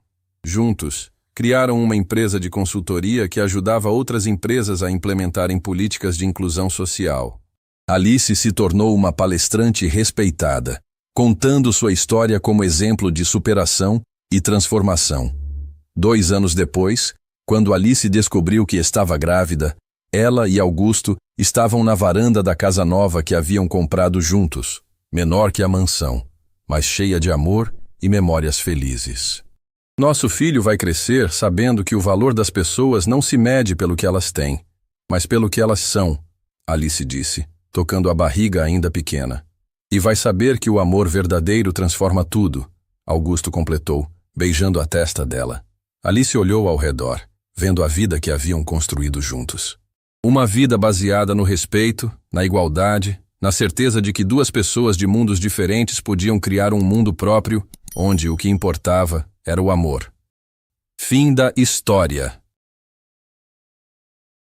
Juntos, criaram uma empresa de consultoria que ajudava outras empresas a implementarem políticas de inclusão social. Alice se tornou uma palestrante respeitada, contando sua história como exemplo de superação e transformação. 2 anos depois, quando Alice descobriu que estava grávida, ela e Augusto estavam na varanda da casa nova que haviam comprado juntos, menor que a mansão, mas cheia de amor e memórias felizes. Nosso filho vai crescer sabendo que o valor das pessoas não se mede pelo que elas têm, mas pelo que elas são, Alice disse, tocando a barriga ainda pequena. E vai saber que o amor verdadeiro transforma tudo, Augusto completou, beijando a testa dela. Alice olhou ao redor, vendo a vida que haviam construído juntos. Uma vida baseada no respeito, na igualdade, na certeza de que 2 pessoas de mundos diferentes podiam criar um mundo próprio, onde o que importava era o amor. Fim da história.